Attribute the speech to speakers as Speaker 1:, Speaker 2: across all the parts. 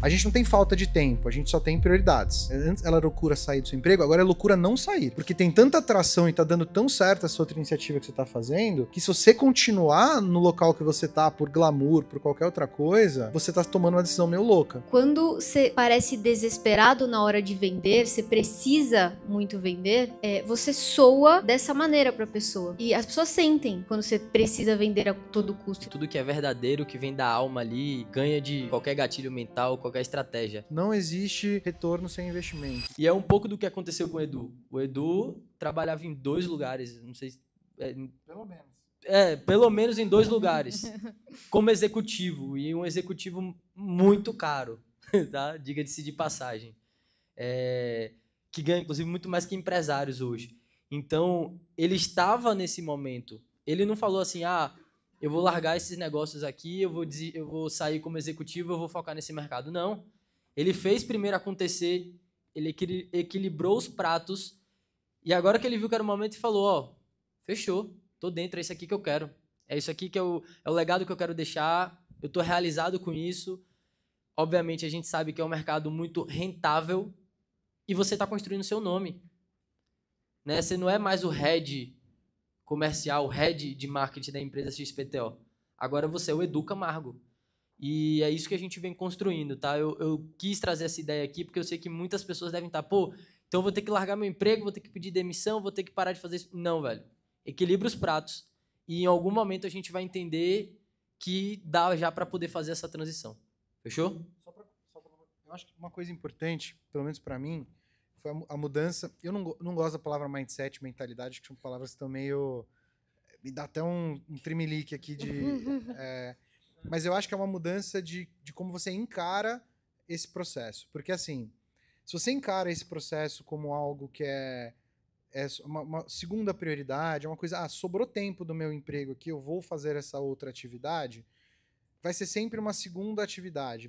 Speaker 1: A gente não tem falta de tempo, a gente só tem prioridades. Antes era loucura sair do seu emprego, agora é loucura não sair. Porque tem tanta atração e tá dando tão certo essa outra iniciativa que você tá fazendo, que se você continuar no local que você tá, por glamour, por qualquer outra coisa, você tá tomando uma decisão meio louca.
Speaker 2: Quando você parece desesperado na hora de vender, você precisa muito vender, você soa dessa maneira pra pessoa. E as pessoas sentem quando você precisa vender a todo custo.
Speaker 3: Tudo que é verdadeiro, que vem da alma ali, ganha de qualquer gatilho mental, qualquer estratégia.
Speaker 1: Não existe retorno sem investimento.
Speaker 3: E é um pouco do que aconteceu com o Edu. O Edu trabalhava em 2 lugares, não sei se...
Speaker 1: Pelo menos.
Speaker 3: Pelo menos em 2 lugares, como executivo, e um executivo muito caro, tá? Diga-se de passagem. Que ganha, inclusive, muito mais que empresários hoje. Então, ele estava nesse momento. Ele não falou assim, eu vou largar esses negócios aqui, eu vou sair como executivo, eu vou focar nesse mercado. Não. Ele fez primeiro acontecer, ele equilibrou os pratos, e agora que ele viu que era o momento, ele falou, fechou, tô dentro, é isso aqui que eu quero. É isso aqui que é o legado que eu quero deixar, eu tô realizado com isso. Obviamente, a gente sabe que é um mercado muito rentável, e você está construindo o seu nome. Né? Você não é mais o head comercial, o head de marketing da empresa XPTO. Agora você é o Edu Camargo. E é isso que a gente vem construindo, tá? Eu quis trazer essa ideia aqui porque eu sei que muitas pessoas devem estar, então eu vou ter que largar meu emprego, vou ter que pedir demissão, vou ter que parar de fazer isso. Não, velho. Equilibra os pratos e em algum momento a gente vai entender que dá já para poder fazer essa transição. Fechou?
Speaker 1: Eu acho que uma coisa importante, pelo menos para mim, foi a mudança. Eu não gosto da palavra mindset, mentalidade, que são palavras que estão meio... Me dá até um tremelique aqui de... mas eu acho que é uma mudança de como você encara esse processo. Porque, assim, se você encara esse processo como algo que é uma segunda prioridade, é uma coisa... sobrou tempo do meu emprego aqui, eu vou fazer essa outra atividade, vai ser sempre uma segunda atividade.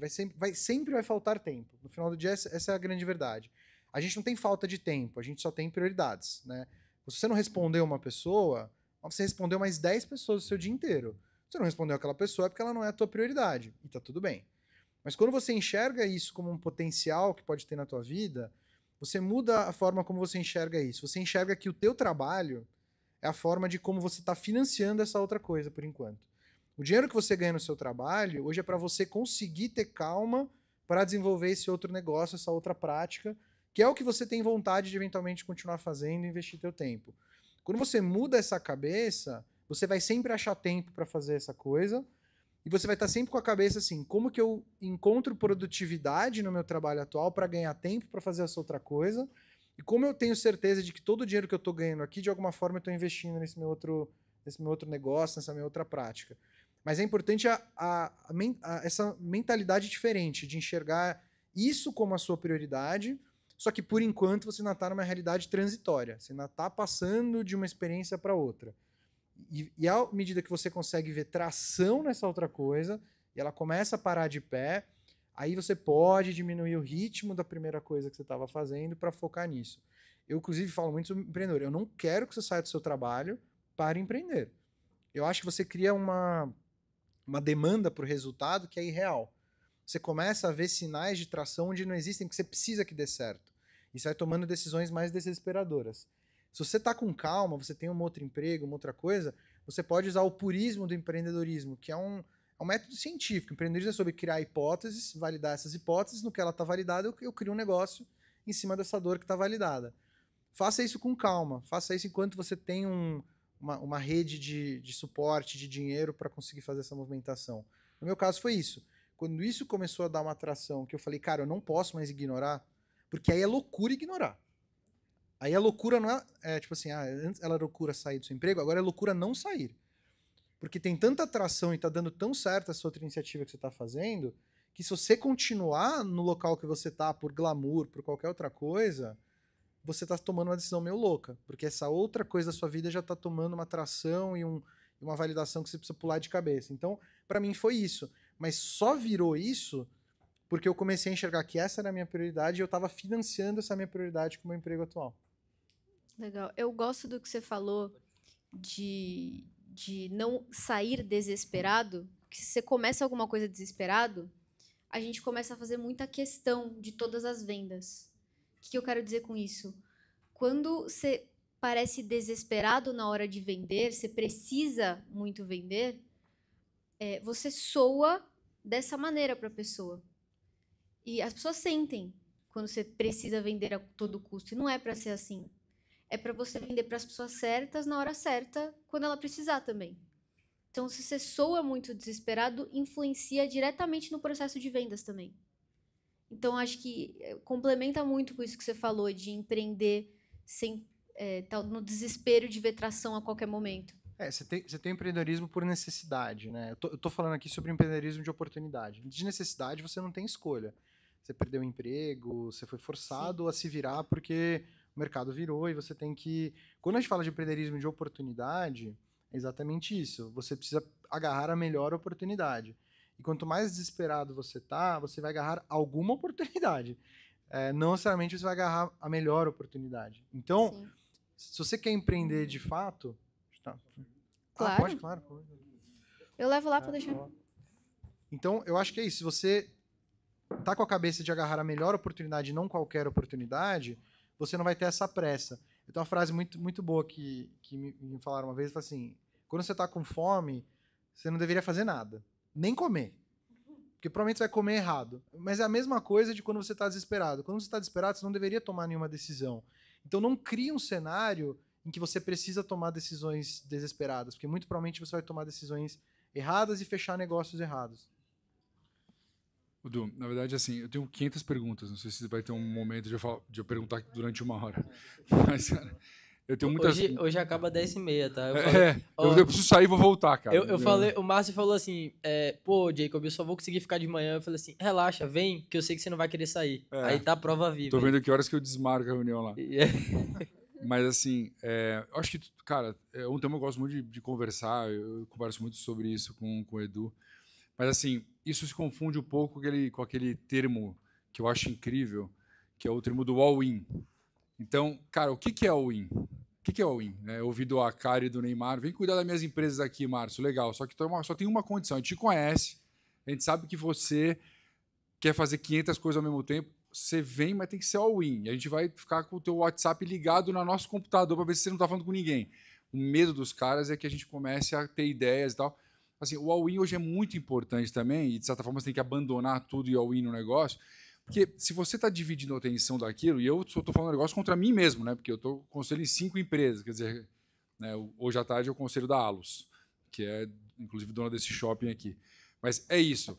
Speaker 1: Sempre vai faltar tempo. No final do dia, essa é a grande verdade. A gente não tem falta de tempo, a gente só tem prioridades, né? Se você não respondeu uma pessoa, você respondeu mais 10 pessoas o seu dia inteiro. Se você não respondeu aquela pessoa, é porque ela não é a tua prioridade. E tá tudo bem. Mas quando você enxerga isso como um potencial que pode ter na tua vida, você muda a forma como você enxerga isso. Você enxerga que o teu trabalho é a forma de como você está financiando essa outra coisa, por enquanto. O dinheiro que você ganha no seu trabalho, hoje é para você conseguir ter calma para desenvolver esse outro negócio, essa outra prática, que é o que você tem vontade de eventualmente continuar fazendo e investir teu tempo. Quando você muda essa cabeça, você vai sempre achar tempo para fazer essa coisa e você vai estar sempre com a cabeça assim, como que eu encontro produtividade no meu trabalho atual para ganhar tempo para fazer essa outra coisa e como eu tenho certeza de que todo o dinheiro que eu estou ganhando aqui, de alguma forma eu estou investindo nesse meu outro negócio, nessa minha outra prática. Mas é importante essa mentalidade diferente de enxergar isso como a sua prioridade. Só que, por enquanto, você ainda está numa realidade transitória. Você ainda está passando de uma experiência para outra. E à medida que você consegue ver tração nessa outra coisa, e ela começa a parar de pé, aí você pode diminuir o ritmo da primeira coisa que você estava fazendo para focar nisso. Eu, inclusive, falo muito sobre empreendedor. Eu não quero que você saia do seu trabalho para empreender. Eu acho que você cria uma demanda para o resultado que é irreal. Você começa a ver sinais de tração onde não existem, porque você precisa que dê certo. E você vai tomando decisões mais desesperadoras. Se você está com calma, você tem um outro emprego, uma outra coisa, você pode usar o purismo do empreendedorismo, que é um método científico. O empreendedorismo é sobre criar hipóteses, validar essas hipóteses, no que ela está validada, eu crio um negócio em cima dessa dor que está validada. Faça isso com calma, faça isso enquanto você tem uma rede de suporte, de dinheiro para conseguir fazer essa movimentação. No meu caso foi isso. Quando isso começou a dar uma atração, que eu falei, cara, eu não posso mais ignorar, porque aí é loucura ignorar. Aí a loucura não tipo assim, antes era loucura sair do seu emprego, agora é loucura não sair. Porque tem tanta atração e tá dando tão certo essa outra iniciativa que você tá fazendo, que se você continuar no local que você tá, por glamour, por qualquer outra coisa, você tá tomando uma decisão meio louca. Porque essa outra coisa da sua vida já tá tomando uma atração e uma validação que você precisa pular de cabeça. Então, para mim foi isso. Mas só virou isso porque eu comecei a enxergar que essa era a minha prioridade e eu estava financiando essa minha prioridade com o meu emprego atual.
Speaker 2: Legal. Eu gosto do que você falou de não sair desesperado, que se você começa alguma coisa desesperado, a gente começa a fazer muita questão de todas as vendas. O que eu quero dizer com isso? Quando você parece desesperado na hora de vender, você precisa muito vender, você soa dessa maneira para a pessoa. E as pessoas sentem quando você precisa vender a todo custo. E não é para ser assim. É para você vender para as pessoas certas na hora certa, quando ela precisar também. Então, se você soa muito desesperado, influencia diretamente no processo de vendas também. Então, acho que complementa muito com isso que você falou, de empreender sem no desespero de ver tração a qualquer momento.
Speaker 1: Você tem empreendedorismo por necessidade, né? Eu tô falando aqui sobre empreendedorismo de oportunidade. De necessidade, você não tem escolha. Você perdeu o emprego, você foi forçado a se virar porque o mercado virou e você tem que... Quando a gente fala de empreendedorismo de oportunidade, é exatamente isso. Você precisa agarrar a melhor oportunidade. E quanto mais desesperado você tá, você vai agarrar alguma oportunidade. Não necessariamente você vai agarrar a melhor oportunidade. Então,
Speaker 2: Sim.
Speaker 1: se você quer empreender de fato... Tá.
Speaker 2: Claro.
Speaker 1: Pode, claro.
Speaker 2: Eu levo lá para deixar.
Speaker 1: Então, eu acho que é isso. Se você tá com a cabeça de agarrar a melhor oportunidade e não qualquer oportunidade, você não vai ter essa pressa. Eu tenho uma frase muito, muito boa que me falaram uma vez, assim, quando você tá com fome, você não deveria fazer nada. Nem comer. Porque provavelmente você vai comer errado. Mas é a mesma coisa de quando você tá desesperado. Quando você tá desesperado, você não deveria tomar nenhuma decisão. Então não crie um cenário em que você precisa tomar decisões desesperadas, porque muito provavelmente você vai tomar decisões erradas e fechar negócios errados.
Speaker 4: Dudu, na verdade, assim, eu tenho 500 perguntas. Não sei se vai ter um momento de eu perguntar durante 1 hora. Mas, cara, eu tenho muitas...
Speaker 3: Hoje acaba 10h30, tá?
Speaker 4: Eu preciso sair e vou voltar, cara.
Speaker 3: Eu falei, o Márcio falou assim, pô, Jacob, eu só vou conseguir ficar de manhã. Eu falei assim, relaxa, vem, que eu sei que você não vai querer sair. Aí tá a prova viva.
Speaker 4: Tô vendo que horas que eu desmarco a reunião lá. Mas, assim, eu acho que, cara, é um tema que eu gosto muito de conversar. Eu converso muito sobre isso com o Edu. Mas, assim, isso se confunde um pouco com aquele termo que eu acho incrível, que é o termo do all-in. Então, cara, o que é all-in? O que é all-in? Eu ouvi do Akari e do Neymar, vem cuidar das minhas empresas aqui, Márcio, legal. Só que só tem uma condição, a gente te conhece, a gente sabe que você quer fazer 500 coisas ao mesmo tempo, você vem, mas tem que ser all-in. E a gente vai ficar com o teu WhatsApp ligado no nosso computador para ver se você não está falando com ninguém. O medo dos caras é que a gente comece a ter ideias e tal. Assim, o all-in hoje é muito importante também, e de certa forma você tem que abandonar tudo e all-in no negócio, porque se você está dividindo a atenção daquilo, e eu estou falando um negócio contra mim mesmo, né? Porque eu estou conselho em 5 empresas, quer dizer, né, hoje à tarde é o conselho da Alus, que é inclusive dona desse shopping aqui. Mas é isso.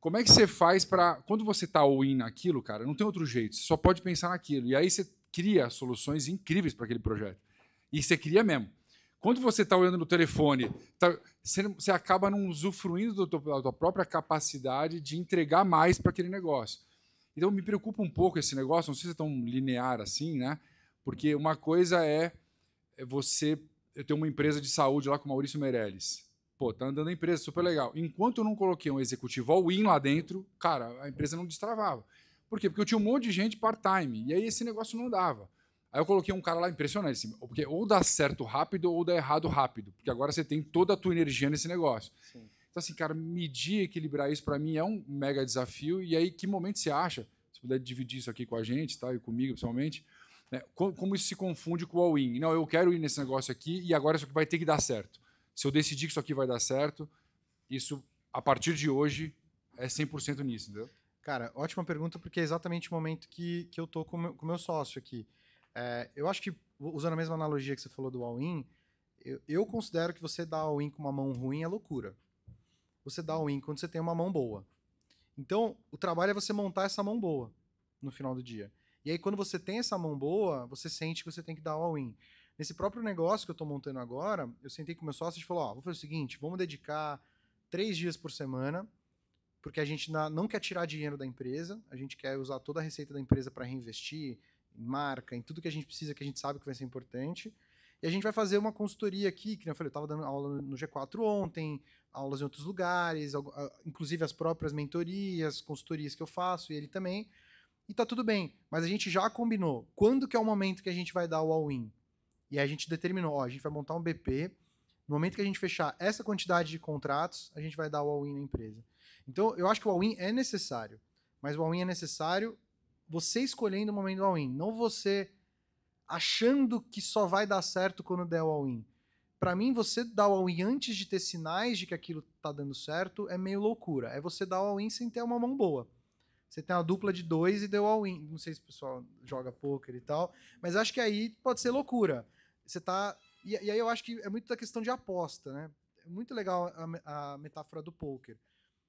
Speaker 4: Como é que você faz para... Quando você está all-in naquilo, cara, não tem outro jeito, você só pode pensar naquilo, e aí você cria soluções incríveis para aquele projeto. E você cria mesmo. Quando você está olhando no telefone, você acaba não usufruindo da tua própria capacidade de entregar mais para aquele negócio. Então, me preocupa um pouco esse negócio, não sei se é tão linear assim, né? Porque uma coisa é você... Eu tenho uma empresa de saúde lá com o Maurício Meirelles. Pô, tá andando a empresa, super legal. Enquanto eu não coloquei um executivo all-in lá dentro, cara, a empresa não destravava. Por quê? Porque eu tinha um monte de gente part-time, e aí esse negócio não dava. Aí eu coloquei um cara lá impressionante, assim, porque ou dá certo rápido ou dá errado rápido, porque agora você tem toda a tua energia nesse negócio. Sim. Então, assim, cara, medir, equilibrar isso para mim é um mega desafio. E aí, que momento você acha, se puder dividir isso aqui com a gente, tá? E comigo, principalmente, né? Como isso se confunde com o all-in? Não, eu quero ir nesse negócio aqui e agora isso aqui vai ter que dar certo. Se eu decidir que isso aqui vai dar certo, isso, a partir de hoje, é 100% nisso, entendeu?
Speaker 1: Cara, ótima pergunta, porque é exatamente o momento que eu tô com o meu sócio aqui. Eu acho que, usando a mesma analogia que você falou do all-in, eu considero que você dar all-in com uma mão ruim é loucura. Você dá all-in quando você tem uma mão boa. Então, o trabalho é você montar essa mão boa no final do dia. E aí, quando você tem essa mão boa, você sente que você tem que dar all-in. Nesse próprio negócio que eu estou montando agora, eu sentei com o meu sócio e falou, vou fazer o seguinte, vamos dedicar 3 dias por semana, porque a gente não quer tirar dinheiro da empresa, a gente quer usar toda a receita da empresa para reinvestir em marca, em tudo que a gente precisa, que a gente sabe que vai ser importante. E a gente vai fazer uma consultoria aqui, que eu falei, eu estava dando aula no G4 ontem, aulas em outros lugares, inclusive as próprias mentorias, consultorias que eu faço, e ele também. E tá tudo bem, mas a gente já combinou quando que é o momento que a gente vai dar o all-in. E aí a gente determinou, a gente vai montar um BP, No momento que a gente fechar essa quantidade de contratos, a gente vai dar o all-in na empresa. Então, eu acho que o all-in é necessário. Mas o all-in é necessário você escolhendo o momento do all-in. Não você achando que só vai dar certo quando der o all-in. Para mim, você dar o all-in antes de ter sinais de que aquilo tá dando certo é meio loucura. É você dar o all-in sem ter uma mão boa. Você tem uma dupla de 2 e deu all-in. Não sei se o pessoal joga poker e tal, mas acho que aí pode ser loucura. Você tá... E aí eu acho que é muito da questão de aposta, né? É muito legal a metáfora do poker.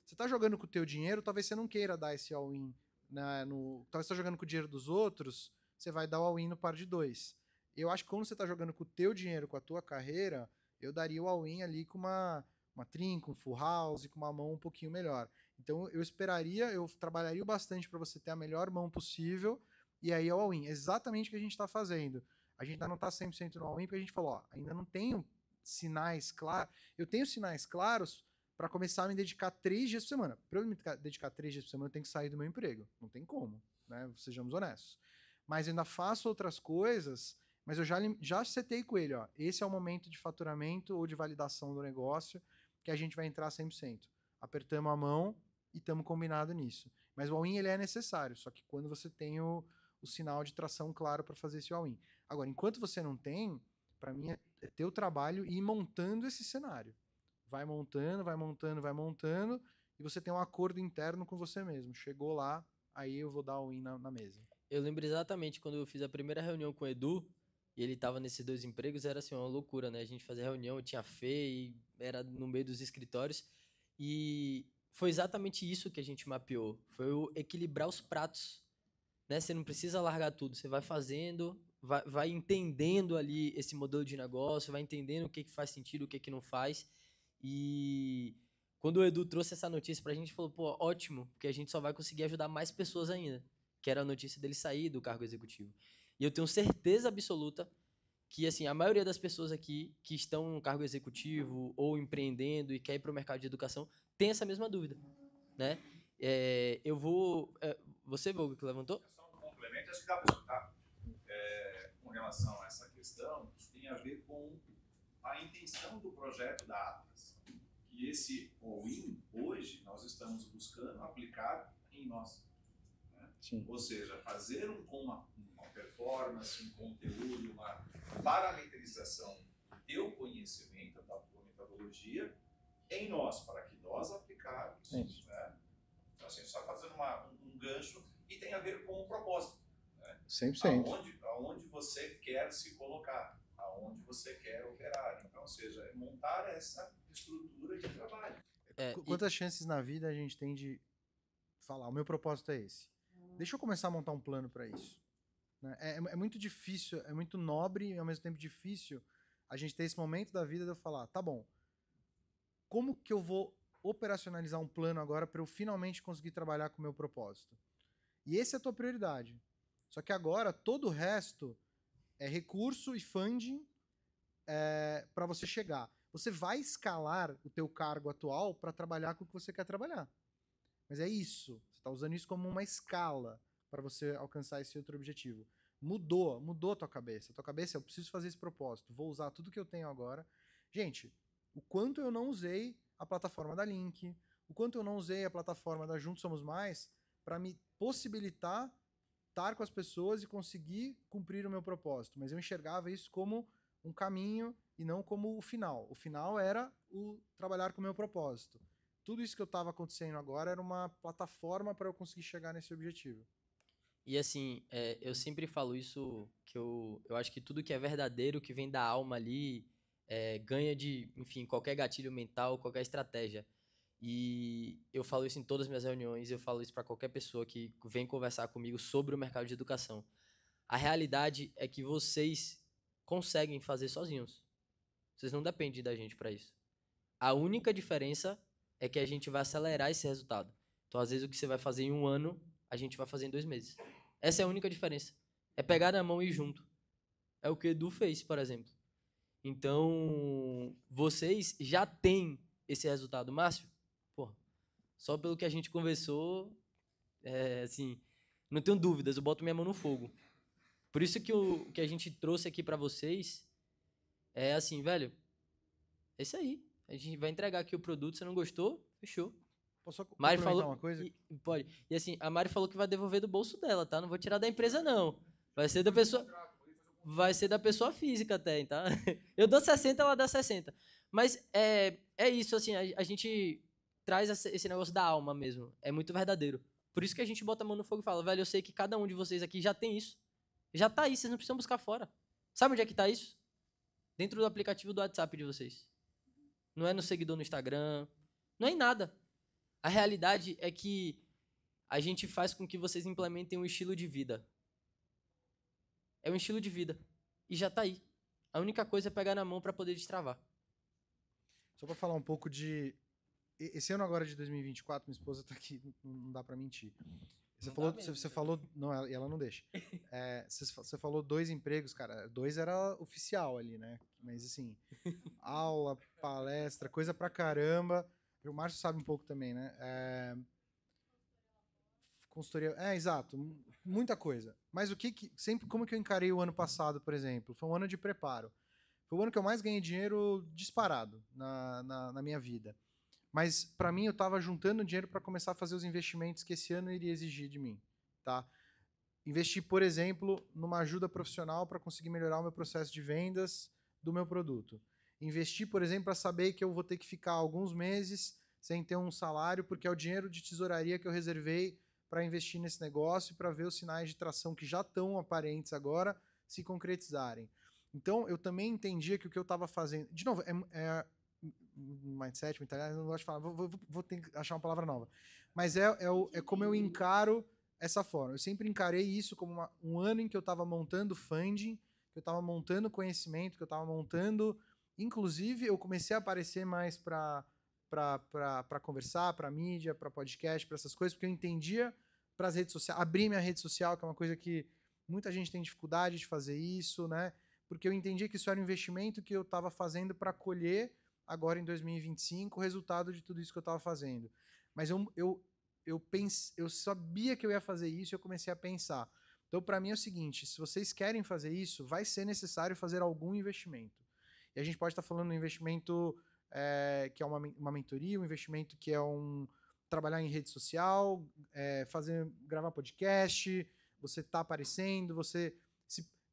Speaker 1: Você tá jogando com o teu dinheiro, talvez você não queira dar esse all-in, né, talvez você tá jogando com o dinheiro dos outros, você vai dar o all-in no par de 2. Eu acho que quando você tá jogando com o teu dinheiro, com a tua carreira, eu daria o all-in ali com uma trinca, um full house, com uma mão um pouquinho melhor. Então eu trabalharia bastante para você ter a melhor mão possível, e aí é o all-in. Exatamente o que a gente está fazendo. A gente ainda não está 100% no all-in, porque a gente falou, ó, ainda não tenho sinais claros. Eu tenho sinais claros para começar a me dedicar 3 dias por semana. Para eu me dedicar 3 dias por semana, eu tenho que sair do meu emprego. Não tem como, né? Sejamos honestos. Mas eu ainda faço outras coisas, mas eu já setei com ele, ó. Esse é o momento de faturamento ou de validação do negócio que a gente vai entrar 100%. Apertamos a mão e estamos combinados nisso. Mas o all-in ele é necessário, só que quando você tem o sinal de tração claro para fazer esse all-in. Agora, enquanto você não tem, para mim é ter o trabalho e ir montando esse cenário. Vai montando, e você tem um acordo interno com você mesmo. Chegou lá, aí eu vou dar all-in na mesa.
Speaker 3: Eu lembro exatamente quando eu fiz a primeira reunião com o Edu, e ele tava nesses 2 empregos, era assim, uma loucura, né? A gente fazia reunião, tinha Fê, e era no meio dos escritórios, e foi exatamente isso que a gente mapeou, foi o equilibrar os pratos, né? Você não precisa largar tudo, você vai fazendo, vai entendendo ali esse modelo de negócio, vai entendendo o que faz sentido, o que não faz, e quando o Edu trouxe essa notícia pra gente, falou, pô, ótimo, porque a gente só vai conseguir ajudar mais pessoas ainda, que era a notícia dele sair do cargo executivo. E eu tenho certeza absoluta que, assim, a maioria das pessoas aqui que estão no cargo executivo ou empreendendo e quer ir para o mercado de educação tem essa mesma dúvida, né? Você, Vogo, que levantou?
Speaker 5: É só um complemento, acho que dá para escutar. Com relação a essa questão, tem a ver com a intenção do projeto da Atlas. Que esse all-in, hoje, nós estamos buscando aplicar em nós.
Speaker 1: Sim.
Speaker 5: Ou seja, fazer uma performance, um conteúdo, uma parametrização do teu conhecimento, da tua metodologia, em nós, para que nós aplicarmos. Né? Então, assim, só fazendo um gancho, e tem a ver com o propósito. Né?
Speaker 1: 100%.
Speaker 5: Aonde você quer se colocar, aonde você quer operar. Então, ou seja, é montar essa estrutura de trabalho.
Speaker 1: Quantas chances na vida a gente tem de falar, o meu propósito é esse? Deixa eu começar a montar um plano para isso. Né? É muito difícil, é muito nobre e ao mesmo tempo difícil a gente ter esse momento da vida de eu falar, tá bom, como que eu vou operacionalizar um plano agora para eu finalmente conseguir trabalhar com o meu propósito? E essa é a tua prioridade. Só que agora todo o resto é recurso e funding para você chegar. Você vai escalar o teu cargo atual para trabalhar com o que você quer trabalhar. Mas é isso. Você está usando isso como uma escala para você alcançar esse outro objetivo. Mudou a tua cabeça. A tua cabeça é, eu preciso fazer esse propósito. Vou usar tudo que eu tenho agora. Gente, o quanto eu não usei a plataforma da Link, o quanto eu não usei a plataforma da Juntos Somos Mais para me possibilitar estar com as pessoas e conseguir cumprir o meu propósito. Mas eu enxergava isso como um caminho e não como o final. O final era o trabalhar com o meu propósito. Tudo isso que eu estava acontecendo agora era uma plataforma para eu conseguir chegar nesse objetivo.
Speaker 3: E assim, eu sempre falo isso, que eu acho que tudo que é verdadeiro, que vem da alma ali, ganha de, enfim, qualquer gatilho mental, qualquer estratégia. E eu falo isso em todas as minhas reuniões, eu falo isso para qualquer pessoa que vem conversar comigo sobre o mercado de educação. A realidade é que vocês conseguem fazer sozinhos. Vocês não dependem da gente para isso. A única diferença é que a gente vai acelerar esse resultado. Então, às vezes, o que você vai fazer em 1 ano, a gente vai fazer em 2 meses. Essa é a única diferença. É pegar na mão e ir junto. É o que o Edu fez, por exemplo. Então, vocês já têm esse resultado. Márcio, pô, só pelo que a gente conversou, assim, não tenho dúvidas, eu boto minha mão no fogo. Por isso que o que a gente trouxe aqui para vocês é assim, velho, É isso aí. A gente vai entregar aqui o produto, você não gostou? Fechou.
Speaker 1: Posso só
Speaker 3: Mari
Speaker 1: complementar
Speaker 3: falou...
Speaker 1: uma coisa?
Speaker 3: Pode. E assim, a Mari falou que vai devolver do bolso dela, tá? Não vou tirar da empresa, não. Vai ser da pessoa... Vai ser da pessoa física até, tá? Eu dou 60, ela dá 60. Mas é isso, assim, a gente traz esse negócio da alma mesmo. É muito verdadeiro. Por isso que a gente bota a mão no fogo e fala, velho, eu sei que cada um de vocês aqui já tem isso. Já tá aí, vocês não precisam buscar fora. Sabe onde é que tá isso? Dentro do aplicativo do WhatsApp de vocês. Não é no seguidor no Instagram, não é em nada. A realidade é que a gente faz com que vocês implementem um estilo de vida. É um estilo de vida. E já tá aí. A única coisa é pegar na mão para poder destravar.
Speaker 1: Só para falar um pouco de... Esse ano agora de 2024, minha esposa tá aqui, não dá para mentir. Você falou... Não, ela não deixa. Você falou 2 empregos, cara. 2 era oficial ali, né? Mas assim, aula, palestra, coisa pra caramba. O Márcio sabe um pouco também, né? Consultoria... exato. Muita coisa. Mas sempre, como que eu encarei o ano passado, por exemplo? Foi um ano de preparo. Foi o ano que eu mais ganhei dinheiro disparado na minha vida. Mas, para mim, eu estava juntando dinheiro para começar a fazer os investimentos que esse ano iria exigir de mim. Tá? Investir, por exemplo, numa ajuda profissional para conseguir melhorar o meu processo de vendas do meu produto. Investir, por exemplo, para saber que eu vou ter que ficar alguns meses sem ter um salário, porque é o dinheiro de tesouraria que eu reservei para investir nesse negócio e para ver os sinais de tração que já estão aparentes agora se concretizarem. Então, eu também entendia que o que eu estava fazendo... De novo, mindset, mentalidade, eu não gosto de falar, vou ter que achar uma palavra nova. Mas é como eu encaro essa forma. Eu sempre encarei isso como um ano em que eu estava montando funding, que eu estava montando conhecimento, que eu estava montando... Inclusive, eu comecei a aparecer mais para conversar, para mídia, para podcast, para essas coisas, porque eu entendia para as redes sociais, abrir minha rede social, que é uma coisa que muita gente tem dificuldade de fazer isso, né? Porque eu entendia que isso era um investimento que eu estava fazendo para colher agora em 2025 o resultado de tudo isso que eu estava fazendo. Mas eu sabia que eu ia fazer isso e eu comecei a pensar. Então, para mim é o seguinte, se vocês querem fazer isso, vai ser necessário fazer algum investimento. E a gente pode estar falando de um investimento que é uma mentoria, um investimento que é trabalhar em rede social, gravar podcast, você tá aparecendo,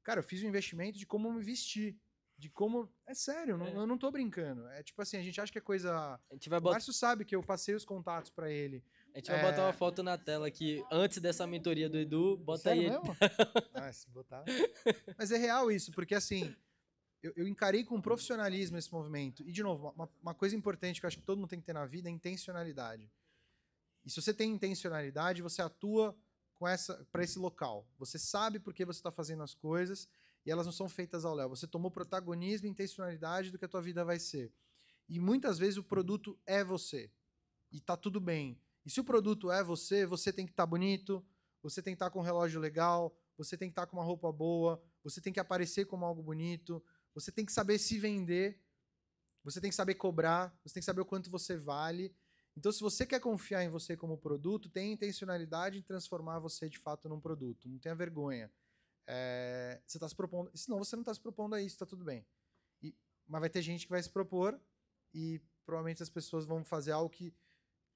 Speaker 1: Cara, eu fiz um investimento de como me vestir, de como... É sério, eu não tô brincando. É tipo assim, a gente acha que é coisa... O Márcio sabe que eu passei os contatos para ele.
Speaker 3: A gente vai botar uma foto na tela aqui, antes dessa mentoria do Edu, bota
Speaker 1: sério
Speaker 3: aí...
Speaker 1: Mesmo? Se botar... Mas é real isso, porque assim... Eu encarei com profissionalismo esse movimento. E, de novo, uma coisa importante que eu acho que todo mundo tem que ter na vida é intencionalidade. E se você tem intencionalidade, você atua para esse local. Você sabe por que você está fazendo as coisas e elas não são feitas ao léu. Você tomou protagonismo e intencionalidade do que a tua vida vai ser. E muitas vezes o produto é você. E tá tudo bem. E se o produto é você, você tem que estar bonito, você tem que estar com um relógio legal, você tem que estar com uma roupa boa, você tem que aparecer como algo bonito, você tem que saber se vender, você tem que saber cobrar, você tem que saber o quanto você vale. Então, se você quer confiar em você como produto, tenha intencionalidade em transformar você de fato num produto. Não tenha vergonha. Você está se propondo. Senão você não está se propondo a isso, está tudo bem. Mas vai ter gente que vai se propor e provavelmente as pessoas vão fazer algo que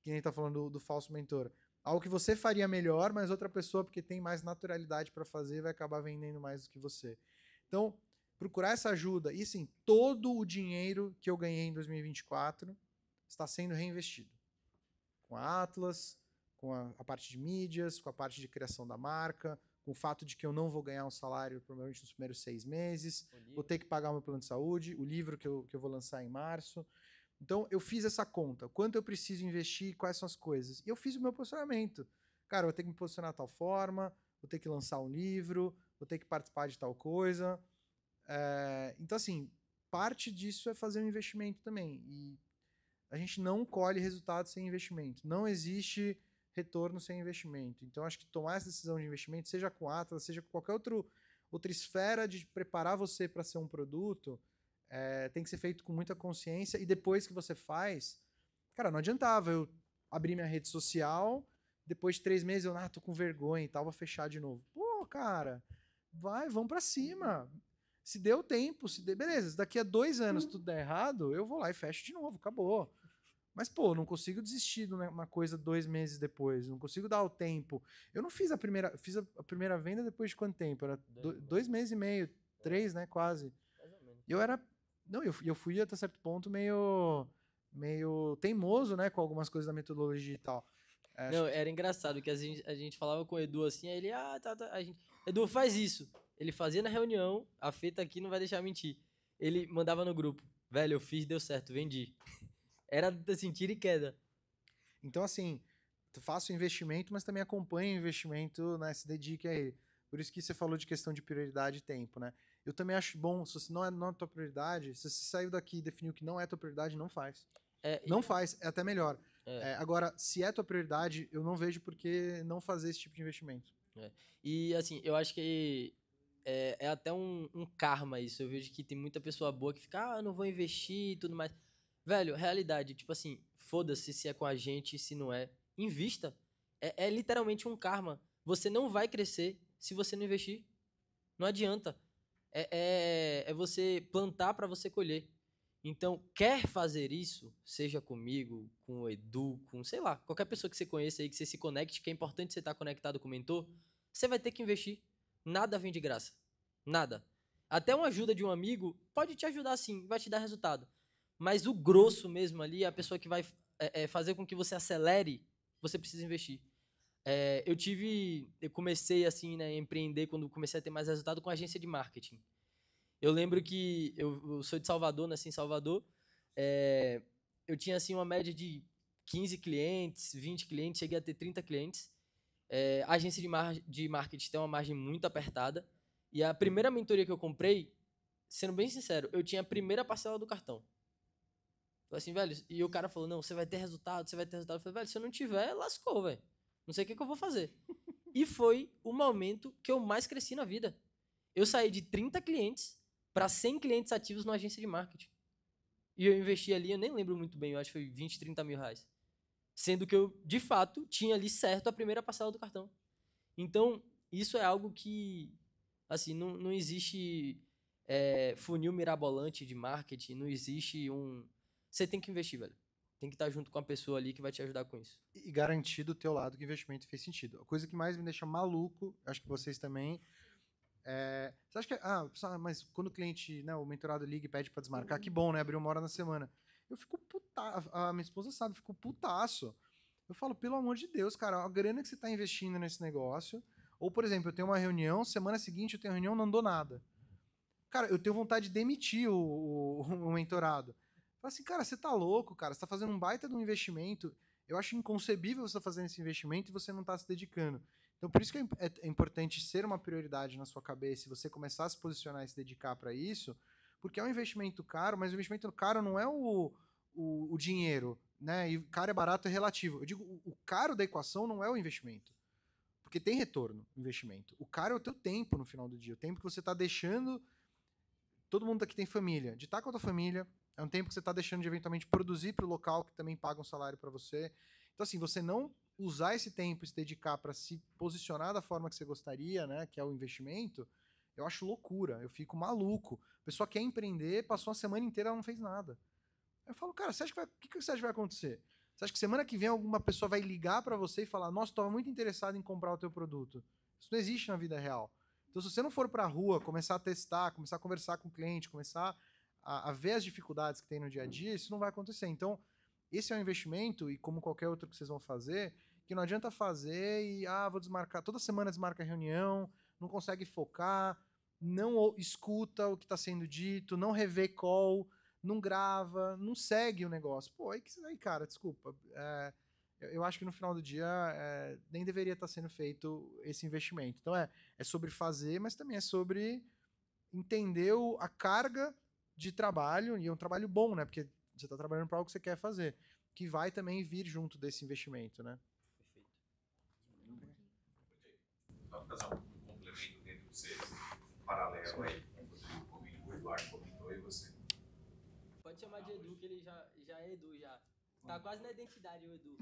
Speaker 1: nem está falando do falso mentor. Algo que você faria melhor, mas outra pessoa, porque tem mais naturalidade para fazer, vai acabar vendendo mais do que você. Então, procurar essa ajuda. E sim, todo o dinheiro que eu ganhei em 2024 está sendo reinvestido. Com a Atlas, com a parte de mídias, com a parte de criação da marca, com o fato de que eu não vou ganhar um salário provavelmente nos primeiros 6 meses, vou ter que pagar o meu plano de saúde, o livro que eu vou lançar em março. Então, eu fiz essa conta. Quanto eu preciso investir, quais são as coisas. E eu fiz o meu posicionamento. Cara, eu vou ter que me posicionar de tal forma, vou ter que lançar um livro, vou ter que participar de tal coisa. Então, assim, parte disso é fazer um investimento também. E a gente não colhe resultados sem investimento. Não existe retorno sem investimento. Então, acho que tomar essa decisão de investimento, seja com Atlas, seja com qualquer outra esfera de preparar você para ser um produto, tem que ser feito com muita consciência. E depois que você faz, cara, não adiantava eu abrir minha rede social, depois de 3 meses tô com vergonha e tal, vou fechar de novo. Pô, cara, vamos para cima. Se deu tempo, beleza, se daqui a 2 anos tudo der errado, eu vou lá e fecho de novo, acabou. Mas, pô, não consigo desistir de uma coisa 2 meses depois, não consigo dar o tempo. Eu não fiz fiz a primeira venda depois de quanto tempo? Era 2 meses e meio, 3, né, quase.
Speaker 3: Mais ou menos.
Speaker 1: E eu era, não, eu fui até certo ponto meio teimoso, né, com algumas coisas da metodologia e tal.
Speaker 3: Não, era engraçado que a gente falava com o Edu assim, aí ele, Edu, faz isso. Ele fazia na reunião, a Fê tá aqui, não vai deixar mentir. Ele mandava no grupo, velho, eu fiz, deu certo, vendi. Era assim, tiro e queda.
Speaker 1: Então, assim, tu faça o investimento, mas também acompanha o investimento, né, se dedique a ele. Por isso que você falou de questão de prioridade e tempo, né? Eu também acho bom, se você não é tua prioridade, se você saiu daqui e definiu que não é tua prioridade, não faz. Não faz, é até melhor. Agora, se é tua prioridade, eu não vejo por que não fazer esse tipo de investimento.
Speaker 3: E, assim, eu acho que é até um karma isso. Eu vejo que tem muita pessoa boa que fica, eu não vou investir e tudo mais. Velho, realidade, tipo assim, foda-se se é com a gente, se não é. Invista. É literalmente um karma. Você não vai crescer se você não investir. Não adianta. É você plantar para você colher. Então, quer fazer isso, seja comigo, com o Edu, com, sei lá, qualquer pessoa que você conheça aí, que você se conecte, que é importante você estar conectado com o mentor, você vai ter que investir. Nada vem de graça. Nada. Até uma ajuda de um amigo pode te ajudar sim, vai te dar resultado. Mas o grosso mesmo ali, a pessoa que vai fazer com que você acelere, você precisa investir. Eu comecei assim, né, a empreender quando comecei a ter mais resultado com agência de marketing. Eu lembro que eu sou de Salvador, nasci em Salvador. Eu tinha assim uma média de 15 clientes, 20 clientes, cheguei a ter 30 clientes. A agência de marketing tem uma margem muito apertada. E a primeira mentoria que eu comprei, sendo bem sincero, eu tinha a primeira parcela do cartão. Falei assim, velho, e o cara falou, não, você vai ter resultado, você vai ter resultado. Eu falei, velho, se eu não tiver, lascou, velho. Não sei o que eu vou fazer. E foi o momento que eu mais cresci na vida. Eu saí de 30 clientes para 100 clientes ativos numa agência de marketing. E eu investi ali, eu nem lembro muito bem, eu acho que foi 20, 30 mil reais. Sendo que eu, de fato, tinha ali certo a primeira parcela do cartão. Então, isso é algo que, assim, não existe funil mirabolante de marketing, não existe Você tem que investir, velho. Tem que estar junto com a pessoa ali que vai te ajudar com isso.
Speaker 1: E garantir do teu lado que o investimento fez sentido. A coisa que mais me deixa maluco, acho que vocês também, você acha que, mas quando o cliente, né, o mentorado liga e pede pra desmarcar, que bom, né, abriu 1 hora na semana. Eu fico putaço, a minha esposa sabe, eu fico putaço. Eu falo, pelo amor de Deus, cara, a grana que você tá investindo nesse negócio, ou, por exemplo, eu tenho uma reunião, semana seguinte eu tenho reunião, não dou nada. Cara, eu tenho vontade de demitir o mentorado. Fala assim, cara, você tá louco, cara, você tá fazendo um baita de um investimento, eu acho inconcebível você tá fazendo esse investimento e você não tá se dedicando. Então, por isso que é importante ser uma prioridade na sua cabeça e você começar a se posicionar e se dedicar para isso, porque é um investimento caro, mas o investimento caro não é o dinheiro, né? E caro é barato é relativo. Eu digo, o caro da equação não é o investimento, porque tem retorno no investimento. O caro é o teu tempo no final do dia, o tempo que você tá deixando. Todo mundo aqui tem família, de estar com a tua família, é um tempo que você está deixando de eventualmente produzir para o local que também paga um salário para você. Então, assim, você não usar esse tempo e se dedicar para se posicionar da forma que você gostaria, né, que é o investimento, eu acho loucura, eu fico maluco. A pessoa quer empreender, passou a semana inteira, ela não fez nada. Eu falo, cara, você acha o que você acha que vai acontecer? Você acha que semana que vem alguma pessoa vai ligar para você e falar, nossa, estava muito interessado em comprar o teu produto? Isso não existe na vida real. Então, se você não for para a rua, começar a testar, começar a conversar com o cliente, começar a ver as dificuldades que tem no dia a dia, isso não vai acontecer. Então, esse é um investimento, e como qualquer outro que vocês vão fazer, que não adianta fazer e, vou desmarcar, toda semana desmarca a reunião, não consegue focar, não escuta o que está sendo dito, não revê call, não grava, não segue o negócio. Pô, aí cara, desculpa. Eu acho que no final do dia nem deveria estar sendo feito esse investimento. Então é sobre fazer, mas também é sobre entender a carga de trabalho, e é um trabalho bom, né? Porque você está trabalhando para algo que você quer fazer, que vai também vir junto desse investimento, né?
Speaker 3: Perfeito.
Speaker 5: Só fazer um complemento dentro de vocês, paralelo aí, como o Eduardo comentou e você.
Speaker 3: Pode chamar de Edu, que ele já é Edu, já. Tá quase na identidade o Edu.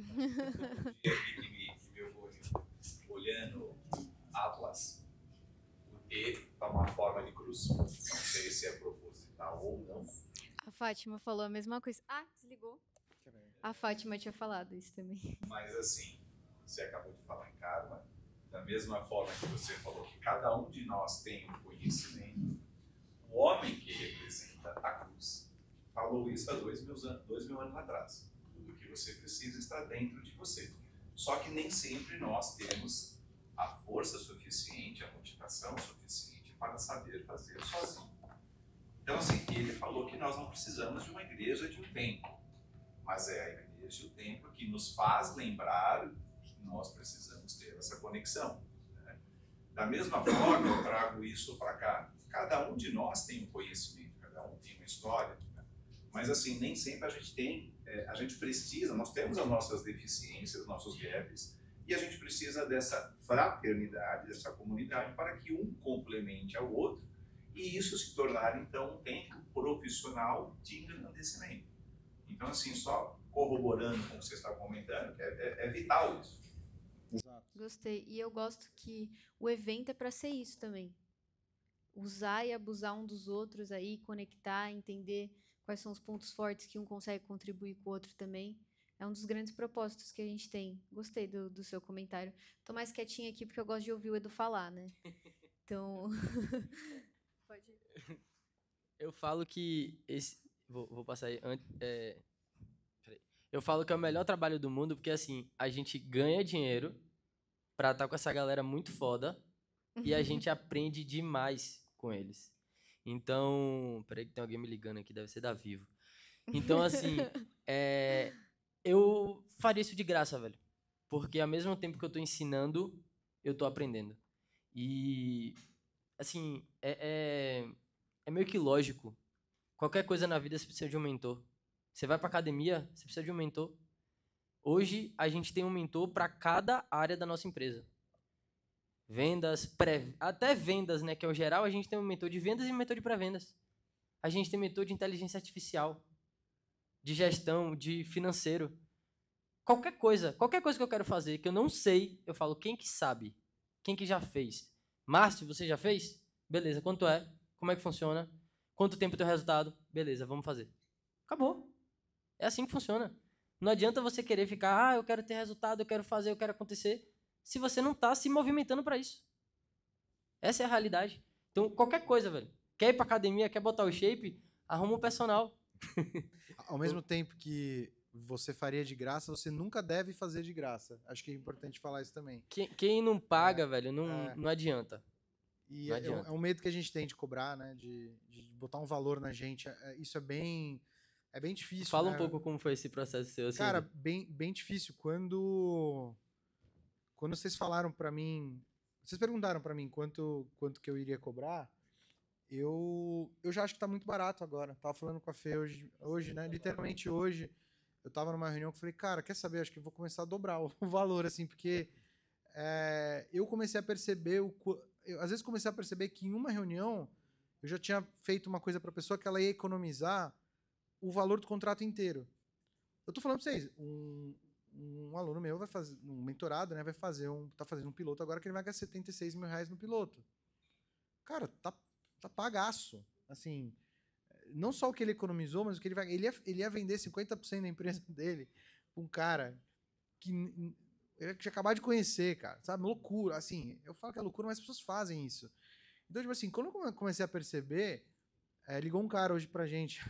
Speaker 5: Que meu olhando Atlas, o E tá uma forma de cruz. Não sei
Speaker 2: Fátima falou a mesma coisa. Ah, desligou. A Fátima tinha falado isso também.
Speaker 5: Mas assim, você acabou de falar em karma, da mesma forma que você falou que cada um de nós tem um conhecimento, o homem que representa a cruz falou isso há 2.000 anos atrás. Tudo que você precisa está dentro de você. Só que nem sempre nós temos a força suficiente, a motivação suficiente para saber fazer sozinho. Então, assim, ele falou que nós não precisamos de uma igreja, de um templo, mas é a igreja e o templo que nos faz lembrar que nós precisamos ter essa conexão, né? Da mesma forma, eu trago isso para cá. Cada um de nós tem um conhecimento, cada um tem uma história, né? Mas assim, nem sempre a gente tem, a gente precisa, nós temos as nossas deficiências, nossos gaps, e a gente precisa dessa fraternidade, dessa comunidade, para que um complemente ao outro, e isso se tornar, então, um tempo profissional de engrandecimento. Então, assim, só corroborando com o que você está comentando, que é vital isso.
Speaker 1: Exato.
Speaker 2: Gostei. E eu gosto que o evento é para ser isso também. Usar e abusar um dos outros aí, conectar, entender quais são os pontos fortes que um consegue contribuir com o outro também. É um dos grandes propósitos que a gente tem. Gostei do seu comentário. Tô mais quietinha aqui porque eu gosto de ouvir o Edu falar, né? Então... Pode ir.
Speaker 3: Eu falo que esse... Vou passar aí antes. Peraí. Eu falo que é o melhor trabalho do mundo porque, assim, a gente ganha dinheiro pra estar com essa galera muito foda e a gente aprende demais com eles. Então... Peraí que tem alguém me ligando aqui, deve ser da Vivo. Então, assim, eu faria isso de graça, velho. Porque ao mesmo tempo que eu tô ensinando, eu tô aprendendo. E... Assim, é meio que lógico. Qualquer coisa na vida você precisa de um mentor. Você vai pra academia, você precisa de um mentor. Hoje, a gente tem um mentor para cada área da nossa empresa. Vendas, até vendas, né? Que é o geral, a gente tem um mentor de vendas e um mentor de pré-vendas. A gente tem mentor de inteligência artificial, de gestão, de financeiro. Qualquer coisa que eu quero fazer, que eu não sei, eu falo, quem que sabe? Quem que já fez? Márcio, você já fez? Beleza, quanto é? Como é que funciona? Quanto tempo tem o resultado? Beleza, vamos fazer. Acabou. É assim que funciona. Não adianta você querer ficar, eu quero ter resultado, eu quero fazer, eu quero acontecer, se você não está se movimentando para isso. Essa é a realidade. Então, qualquer coisa, velho. Quer ir pra academia, quer botar o shape, arruma um personal.
Speaker 1: Ao mesmo tempo que você faria de graça, você nunca deve fazer de graça. Acho que é importante falar isso também.
Speaker 3: Quem não paga, velho, não adianta.
Speaker 1: E
Speaker 3: não
Speaker 1: é
Speaker 3: adianta.
Speaker 1: um medo que a gente tem de cobrar, né? De botar um valor na gente. Isso é bem difícil.
Speaker 3: Fala
Speaker 1: né?
Speaker 3: um pouco como foi esse processo seu. Assim,
Speaker 1: Cara, bem difícil. Quando vocês falaram pra mim, vocês perguntaram pra mim quanto que eu iria cobrar, eu já acho que tá muito barato agora. Tava falando com a Fê hoje, né? Literalmente hoje, eu tava numa reunião que eu falei, cara, quer saber? Acho que eu vou começar a dobrar o valor, assim, porque eu comecei a perceber, eu, às vezes comecei a perceber que em uma reunião eu já tinha feito uma coisa pra pessoa que ela ia economizar o valor do contrato inteiro. Eu tô falando pra vocês, um aluno meu vai fazer, um mentorado, né, tá fazendo um piloto agora que ele vai ganhar 76 mil reais no piloto. Cara, tá pagaço. Assim, não só o que ele economizou, mas o que ele ia vender 50% da empresa dele pra um cara que ele tinha acabado de conhecer, cara, sabe? Loucura, assim, eu falo que é loucura, mas as pessoas fazem isso. Então, tipo assim, quando eu comecei a perceber, ligou um cara hoje pra gente,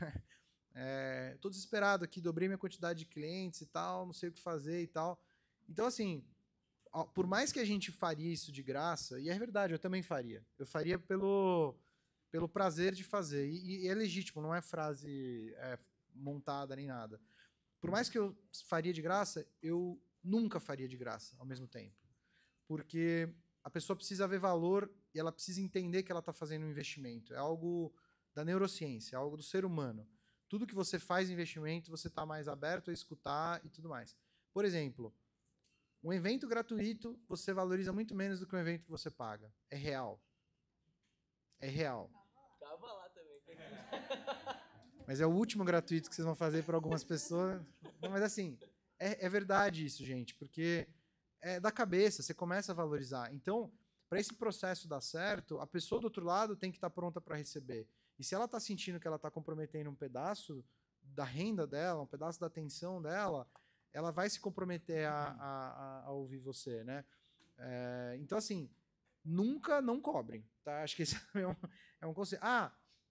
Speaker 1: tô desesperado aqui, dobrei minha quantidade de clientes e tal, não sei o que fazer e tal. Então, assim, por mais que a gente faria isso de graça, e é verdade, eu também faria. Eu faria pelo prazer de fazer. E é legítimo, não é frase montada nem nada. Por mais que eu faria de graça, eu nunca faria de graça ao mesmo tempo. Porque a pessoa precisa ver valor e ela precisa entender que ela está fazendo um investimento. É algo da neurociência, é algo do ser humano. Tudo que você faz investimento, você está mais aberto a escutar e tudo mais. Por exemplo, um evento gratuito, você valoriza muito menos do que um evento que você paga. É real. É real.
Speaker 3: Tava lá também.
Speaker 1: Mas é o último gratuito que vocês vão fazer para algumas pessoas. Não, mas assim, é verdade isso, gente, porque é da cabeça, você começa a valorizar. Então, para esse processo dar certo, a pessoa do outro lado tem que estar pronta para receber. E se ela tá sentindo que ela tá comprometendo um pedaço da renda dela, um pedaço da atenção dela, ela vai se comprometer a ouvir você, né? Então, assim, nunca não cobrem, tá? Acho que esse é um conselho.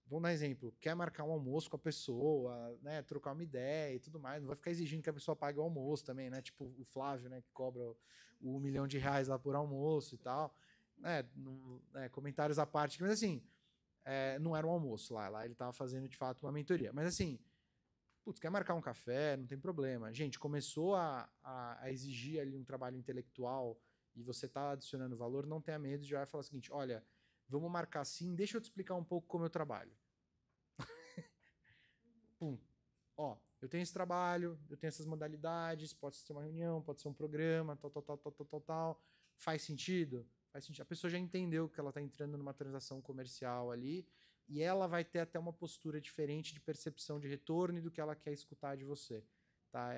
Speaker 1: Vamos dar exemplo. Quer marcar um almoço com a pessoa, né? Trocar uma ideia e tudo mais. Não vai ficar exigindo que a pessoa pague o almoço também, né? Tipo o Flávio, né? Que cobra o R$1 milhão lá por almoço e tal. Comentários à parte. Mas assim, não era um almoço lá. Lá ele tava fazendo, de fato, uma mentoria. Mas assim, putz, quer marcar um café? Não tem problema. Gente, começou a exigir ali um trabalho intelectual e você tá adicionando valor, não tenha medo de ir lá e falar o seguinte, olha, vamos marcar assim, deixa eu te explicar um pouco como eu trabalho. Pum. Ó, eu tenho esse trabalho, eu tenho essas modalidades, pode ser uma reunião, pode ser um programa, tal. Faz sentido? Faz sentido. A pessoa já entendeu que ela está entrando numa transação comercial ali e ela vai ter até uma postura diferente de percepção de retorno e do que ela quer escutar de você. Tá?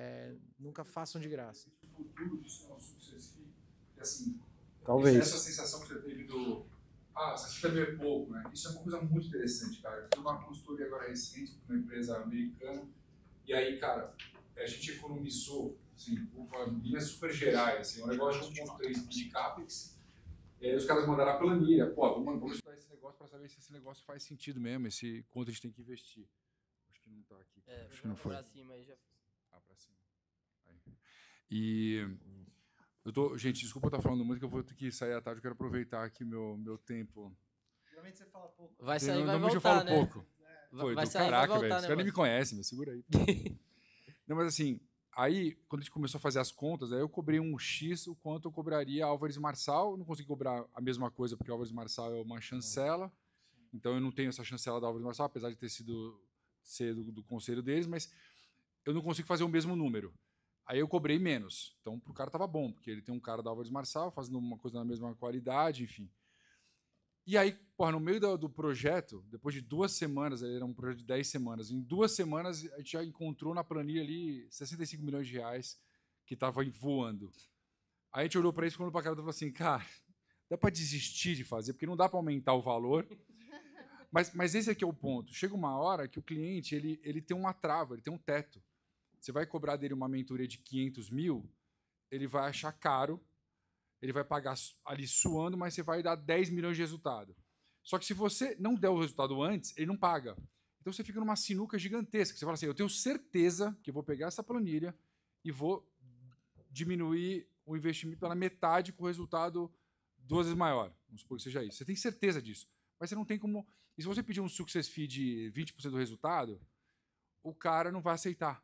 Speaker 1: Nunca façam de graça.
Speaker 4: O futuro disso é um sucesso, assim,
Speaker 1: talvez.
Speaker 4: Essa sensação que você teve do você também é pouco, né? Isso é uma coisa muito interessante, cara. Eu fiz uma consultoria agora recente com uma empresa americana e aí, cara, a gente economizou, assim, linhas super gerais, assim, um negócio de 1.3 de CAPEX. E aí os caras mandaram a planilha. Vamos estudar esse negócio para saber se esse negócio faz sentido mesmo, quanto a gente tem que investir. Acho que não tá aqui. Acho que não foi.
Speaker 3: Pra cima aí já.
Speaker 4: Pra cima. Aí. E... Gente, desculpa eu estar falando muito, que eu vou ter que sair à tarde, eu quero aproveitar aqui meu tempo.
Speaker 1: Geralmente você fala pouco.
Speaker 3: Vai sair, vai
Speaker 4: voltar,
Speaker 3: voltar,
Speaker 4: eu falo
Speaker 3: né?
Speaker 4: pouco.
Speaker 3: Vai sair,
Speaker 4: caraca,
Speaker 3: vai voltar,
Speaker 4: velho,
Speaker 3: né,
Speaker 4: esse cara nem me conhece, me segura aí. Não, mas assim, aí, quando a gente começou a fazer as contas, aí eu cobrei um X o quanto eu cobraria Álvares Marçal. Eu não consegui cobrar a mesma coisa, porque Álvares Marçal é uma chancela. Então eu não tenho essa chancela da Álvares Marçal, apesar de ter ser do conselho deles, mas eu não consigo fazer o mesmo número. Aí eu cobrei menos. Então, pro cara tava bom, porque ele tem um cara da Álvares Marçal fazendo uma coisa na mesma qualidade, enfim. E aí, no meio do projeto, depois de 2 semanas, ele era um projeto de 10 semanas, em 2 semanas a gente já encontrou na planilha ali 65 milhões de reais que tava voando. Aí a gente olhou para isso, quando para a cara e falou assim, cara, dá para desistir de fazer, porque não dá para aumentar o valor. Mas esse aqui é o ponto. Chega uma hora que o cliente ele tem uma trava, ele tem um teto. Você vai cobrar dele uma mentoria de 500 mil, ele vai achar caro, ele vai pagar ali suando, mas você vai dar 10 milhões de resultado. Só que se você não der o resultado antes, ele não paga. Então você fica numa sinuca gigantesca. Você fala assim, eu tenho certeza que eu vou pegar essa planilha e vou diminuir o investimento pela metade com o resultado 2 vezes maior. Vamos supor que seja isso. Você tem certeza disso. Mas você não tem como... E se você pedir um success fee de 20% do resultado, o cara não vai aceitar.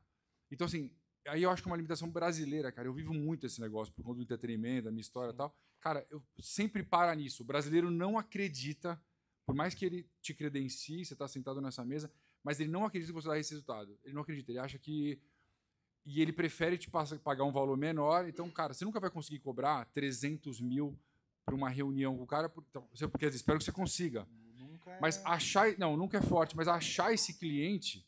Speaker 4: Então, assim, aí eu acho que é uma limitação brasileira, cara. Eu vivo muito esse negócio por conta do entretenimento, da minha história e tal. Cara, eu sempre paro nisso. O brasileiro não acredita, por mais que ele te credencie, você está sentado nessa mesa, mas ele não acredita que você dá esse resultado. Ele não acredita. Ele acha que... E ele prefere te pagar um valor menor. Então, cara, você nunca vai conseguir cobrar 300 mil para uma reunião com o cara. Então, porque espero que você consiga. Mas achar... Não, nunca é forte. Mas achar esse cliente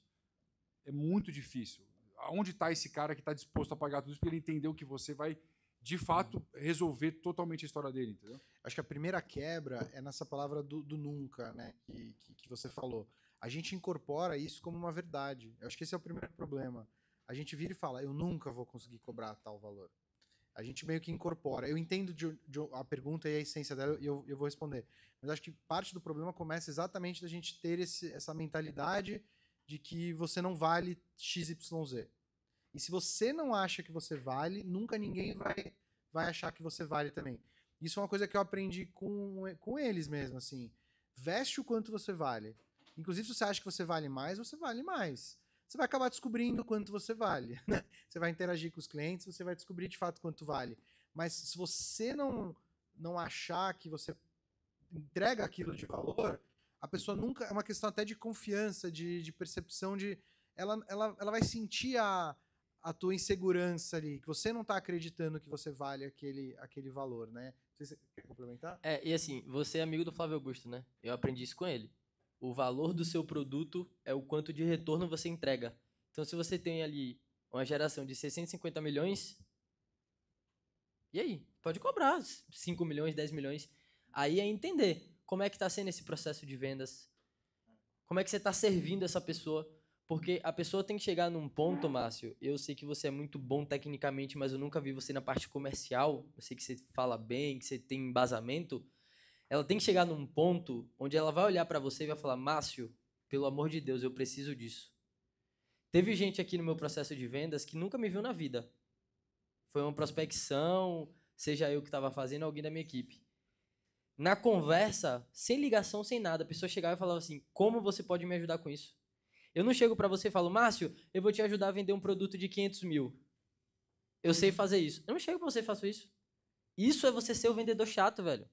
Speaker 4: é muito difícil. Onde está esse cara que está disposto a pagar tudo isso, porque ele entendeu que você vai, de fato, resolver totalmente a história dele, entendeu?
Speaker 1: Acho que a primeira quebra é nessa palavra do nunca, né, que você falou. A gente incorpora isso como uma verdade. Eu acho que esse é o primeiro problema. A gente vira e fala, eu nunca vou conseguir cobrar tal valor. A gente meio que incorpora. Eu entendo a pergunta e a essência dela, e eu vou responder. Mas acho que parte do problema começa exatamente da gente ter essa mentalidade de que você não vale XYZ. E se você não acha que você vale, nunca ninguém vai achar que você vale também. Isso é uma coisa que eu aprendi com eles mesmo, assim. Veste o quanto você vale. Inclusive, se você acha que você vale mais, você vale mais. Você vai acabar descobrindo quanto você vale. Você vai interagir com os clientes, você vai descobrir de fato quanto vale. Mas se você não achar que você entrega aquilo de valor, a pessoa nunca... É uma questão até de confiança, de percepção de... Ela vai sentir a tua insegurança ali, que você não está acreditando que você vale aquele valor, né? Você quer complementar?
Speaker 3: E assim, você é amigo do Flávio Augusto, né? Eu aprendi isso com ele. O valor do seu produto é o quanto de retorno você entrega. Então, se você tem ali uma geração de 650 milhões, e aí? Pode cobrar 5 milhões, 10 milhões. Aí é entender como é que está sendo esse processo de vendas. Como é que você está servindo essa pessoa? Porque a pessoa tem que chegar num ponto, Márcio, eu sei que você é muito bom tecnicamente, mas eu nunca vi você na parte comercial, eu sei que você fala bem, que você tem embasamento, ela tem que chegar num ponto onde ela vai olhar para você e vai falar, Márcio, pelo amor de Deus, eu preciso disso. Teve gente aqui no meu processo de vendas que nunca me viu na vida. Foi uma prospecção, seja eu que estava fazendo, alguém da minha equipe. Na conversa, sem ligação, sem nada, a pessoa chegava e falava assim, como você pode me ajudar com isso? Eu não chego para você e falo, Márcio, eu vou te ajudar a vender um produto de 500 mil. Eu sei fazer isso. Eu não chego para você e faço isso. Isso é você ser o vendedor chato, velho.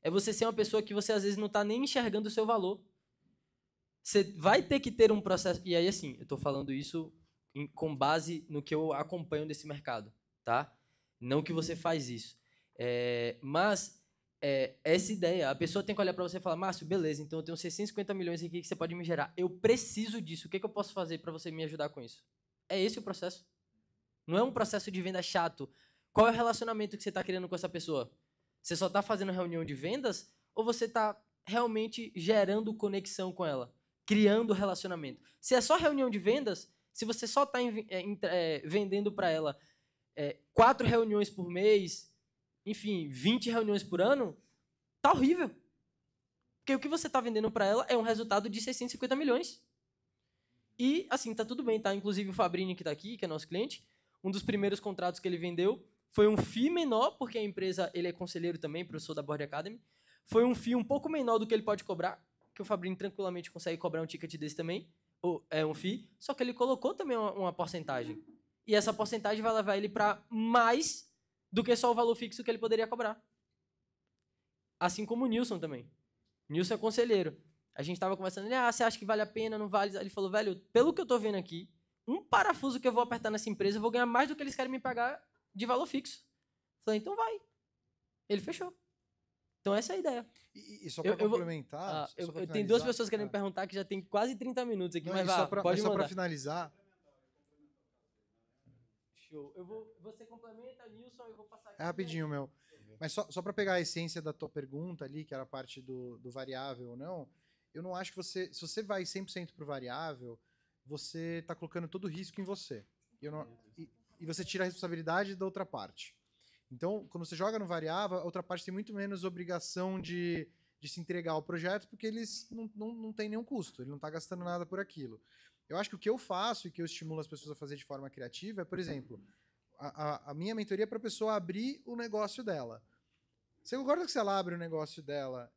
Speaker 3: É você ser uma pessoa que você às vezes não está nem enxergando o seu valor. Você vai ter que ter um processo... E aí, assim, eu estou falando isso com base no que eu acompanho desse mercado, tá? Não que você faz isso. Mas essa ideia, a pessoa tem que olhar para você e falar, Márcio, beleza, então eu tenho 650 milhões aqui que você pode me gerar. Eu preciso disso. O que eu posso fazer para você me ajudar com isso? É esse o processo. Não é um processo de venda chato. Qual é o relacionamento que você está criando com essa pessoa? Você só está fazendo reunião de vendas ou você está realmente gerando conexão com ela? Criando relacionamento. Se é só reunião de vendas, se você só está vendendo para ela 4 reuniões por mês, enfim, 20 reuniões por ano, tá horrível. Porque o que você está vendendo para ela é um resultado de 650 milhões. E, assim, tá tudo bem, tá? Inclusive o Fabrini, que está aqui, que é nosso cliente, um dos primeiros contratos que ele vendeu foi um FII menor, porque a empresa, ele é conselheiro também, professor da Board Academy, foi um FII um pouco menor do que ele pode cobrar, que o Fabrini tranquilamente consegue cobrar um ticket desse também, ou um FII, só que ele colocou também uma porcentagem. E essa porcentagem vai levar ele para mais do que só o valor fixo que ele poderia cobrar. Assim como o Nilson também. O Nilson é conselheiro. A gente estava conversando, você acha que vale a pena, não vale? Ele falou, velho, pelo que eu estou vendo aqui, um parafuso que eu vou apertar nessa empresa, eu vou ganhar mais do que eles querem me pagar de valor fixo. Falei, então vai. Ele fechou. Então essa é a ideia.
Speaker 1: E só para complementar...
Speaker 3: eu tenho 2 pessoas querendo me perguntar que já tem quase 30 minutos aqui, mas pode mandar.
Speaker 1: Só para finalizar...
Speaker 3: Show. Você complementa, Nilson, eu vou passar aqui.
Speaker 1: É rapidinho, meu. Mas só para pegar a essência da tua pergunta ali, que era a parte do variável ou não, eu não acho que se você vai 100% pro variável, você está colocando todo o risco em você. E você tira a responsabilidade da outra parte. Então, quando você joga no variável, a outra parte tem muito menos obrigação de se entregar ao projeto, porque eles não têm nenhum custo, ele não está gastando nada por aquilo. Eu acho que o que eu faço e que eu estimulo as pessoas a fazer de forma criativa é, por exemplo, a minha mentoria é para a pessoa abrir o negócio dela. Você concorda que se ela abre o negócio dela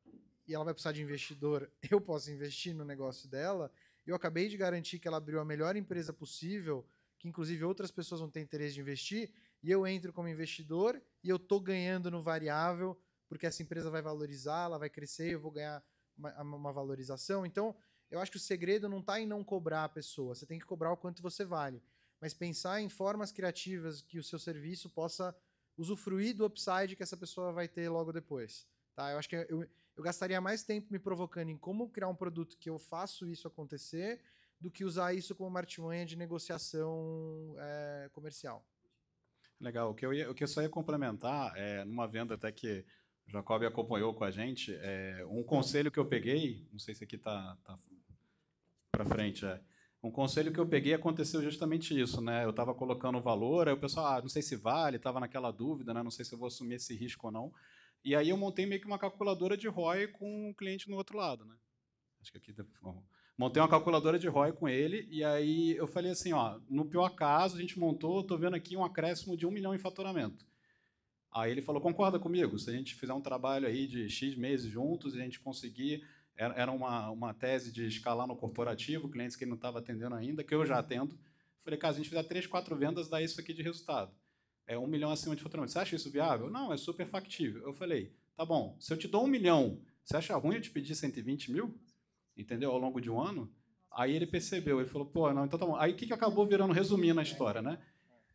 Speaker 1: e ela vai precisar de investidor, eu posso investir no negócio dela? Eu acabei de garantir que ela abriu a melhor empresa possível, que inclusive outras pessoas vão ter interesse de investir, e eu entro como investidor e eu estou ganhando no variável, porque essa empresa vai valorizar, ela vai crescer, eu vou ganhar uma valorização. Então, eu acho que o segredo não está em não cobrar a pessoa, você tem que cobrar o quanto você vale, mas pensar em formas criativas que o seu serviço possa usufruir do upside que essa pessoa vai ter logo depois. Tá? Eu acho que eu gastaria mais tempo me provocando em como criar um produto que eu faço isso acontecer do que usar isso como uma artimanha de negociação comercial.
Speaker 6: Legal. O que eu só ia complementar, numa venda até que o Jacob acompanhou com a gente, um conselho que eu peguei, não sei se aqui está para frente, um conselho que eu peguei aconteceu justamente isso, né? Eu estava colocando o valor, aí o pessoal, não sei se vale, estava naquela dúvida, né? Não sei se eu vou assumir esse risco ou não. E aí eu montei meio que uma calculadora de ROI com o cliente no outro lado, né? Acho que aqui montei uma calculadora de ROI com ele e aí eu falei assim, no pior caso a gente montou, estou vendo aqui um acréscimo de 1 milhão em faturamento. Aí ele falou, concorda comigo? Se a gente fizer um trabalho aí de X meses juntos e a gente conseguir... Era uma tese de escalar no corporativo, clientes que ele não estava atendendo ainda, que eu já atendo. Falei, cara, se a gente fizer 3, 4 vendas, dá isso aqui de resultado. 1 milhão acima de faturamento. Você acha isso viável? Não, é super factível. Eu falei, tá bom, se eu te dou 1 milhão, você acha ruim eu te pedir 120 mil? Entendeu? Ao longo de um ano? Aí ele percebeu, ele falou, pô, não, então tá bom. Aí o que acabou virando, resumindo a história, né?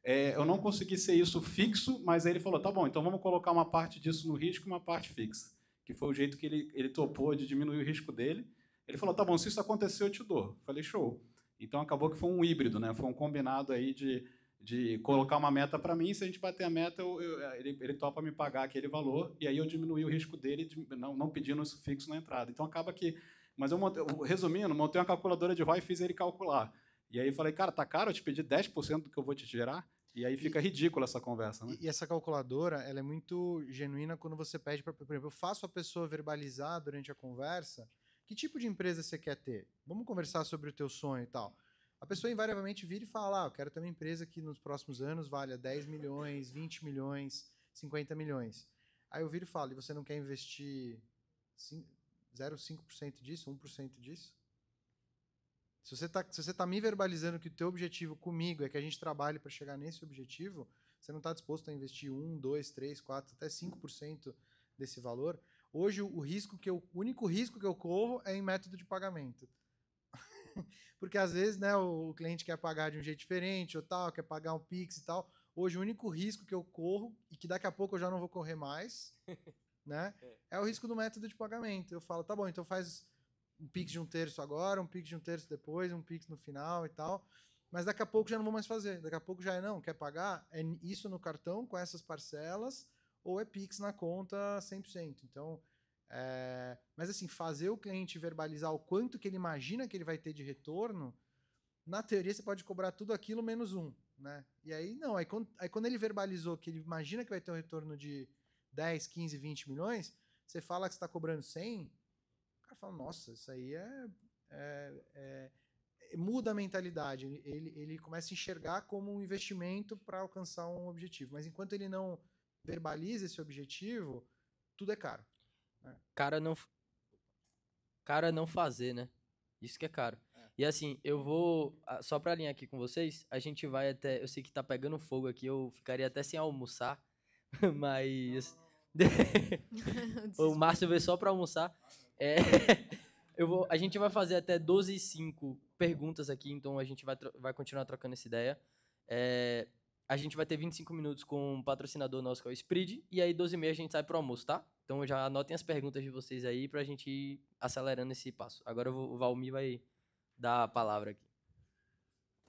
Speaker 6: Eu não consegui ser isso fixo, mas aí ele falou, tá bom, então vamos colocar uma parte disso no risco e uma parte fixa. Que foi o jeito que ele topou de diminuir o risco dele. Ele falou, tá bom, se isso acontecer, eu te dou. Falei, show. Então, acabou que foi um híbrido, né? Foi um combinado aí de colocar uma meta para mim, se a gente bater a meta, ele topa me pagar aquele valor, e aí eu diminuí o risco dele, não pedindo isso fixo na entrada. Então, acaba que Mas resumindo, montei uma calculadora de ROI e fiz ele calcular. E aí falei, cara, tá caro eu te pedir 10% do que eu vou te gerar? E aí fica ridícula essa conversa, né?
Speaker 1: E essa calculadora, ela é muito genuína quando você pede para, por exemplo, eu faço a pessoa verbalizar durante a conversa que tipo de empresa você quer ter. Vamos conversar sobre o teu sonho e tal. A pessoa invariavelmente vira e fala, eu quero ter uma empresa que nos próximos anos valha 10 milhões, 20 milhões, 50 milhões. Aí eu viro e falo, e você não quer investir 0,5% disso, 1% disso? Se você tá me verbalizando que o teu objetivo comigo é que a gente trabalhe para chegar nesse objetivo, você não está disposto a investir 1, 2, 3, 4, até 5% desse valor. Hoje, o único risco que eu corro é em método de pagamento. Porque às vezes, né, o cliente quer pagar de um jeito diferente ou tal, quer pagar um Pix e tal. Hoje, o único risco que eu corro, e que daqui a pouco eu já não vou correr mais, né, é o risco do método de pagamento. Eu falo, tá bom, então faz um Pix de 1/3 agora, um Pix de 1/3 depois, um Pix no final e tal. Mas daqui a pouco já não vou mais fazer. Daqui a pouco já não, quer pagar? É isso no cartão com essas parcelas ou é Pix na conta 100%. Então, mas assim, fazer o cliente verbalizar o quanto que ele imagina que ele vai ter de retorno, na teoria você pode cobrar tudo aquilo menos 1, né? E aí não, aí quando ele verbalizou que ele imagina que vai ter um retorno de 10, 15, 20 milhões, você fala que você está cobrando 100, o cara fala, nossa, isso aí muda a mentalidade, ele começa a enxergar como um investimento para alcançar um objetivo, mas enquanto ele não verbaliza esse objetivo, tudo é caro.
Speaker 3: Cara não fazer, né? Isso que é caro. E assim, eu vou, só pra alinhar aqui com vocês, a gente vai até, eu sei que tá pegando fogo aqui, eu ficaria até sem almoçar, mas o Márcio veio só pra almoçar. A gente vai fazer até 12h05 perguntas aqui, então a gente vai continuar trocando essa ideia. A gente vai ter 25 minutos com um patrocinador nosso, que é o Spread, e aí 12h30 a gente sai pro almoço, tá? Então já anotem as perguntas de vocês aí pra gente ir acelerando esse passo. Agora o Valmir vai dar a palavra aqui.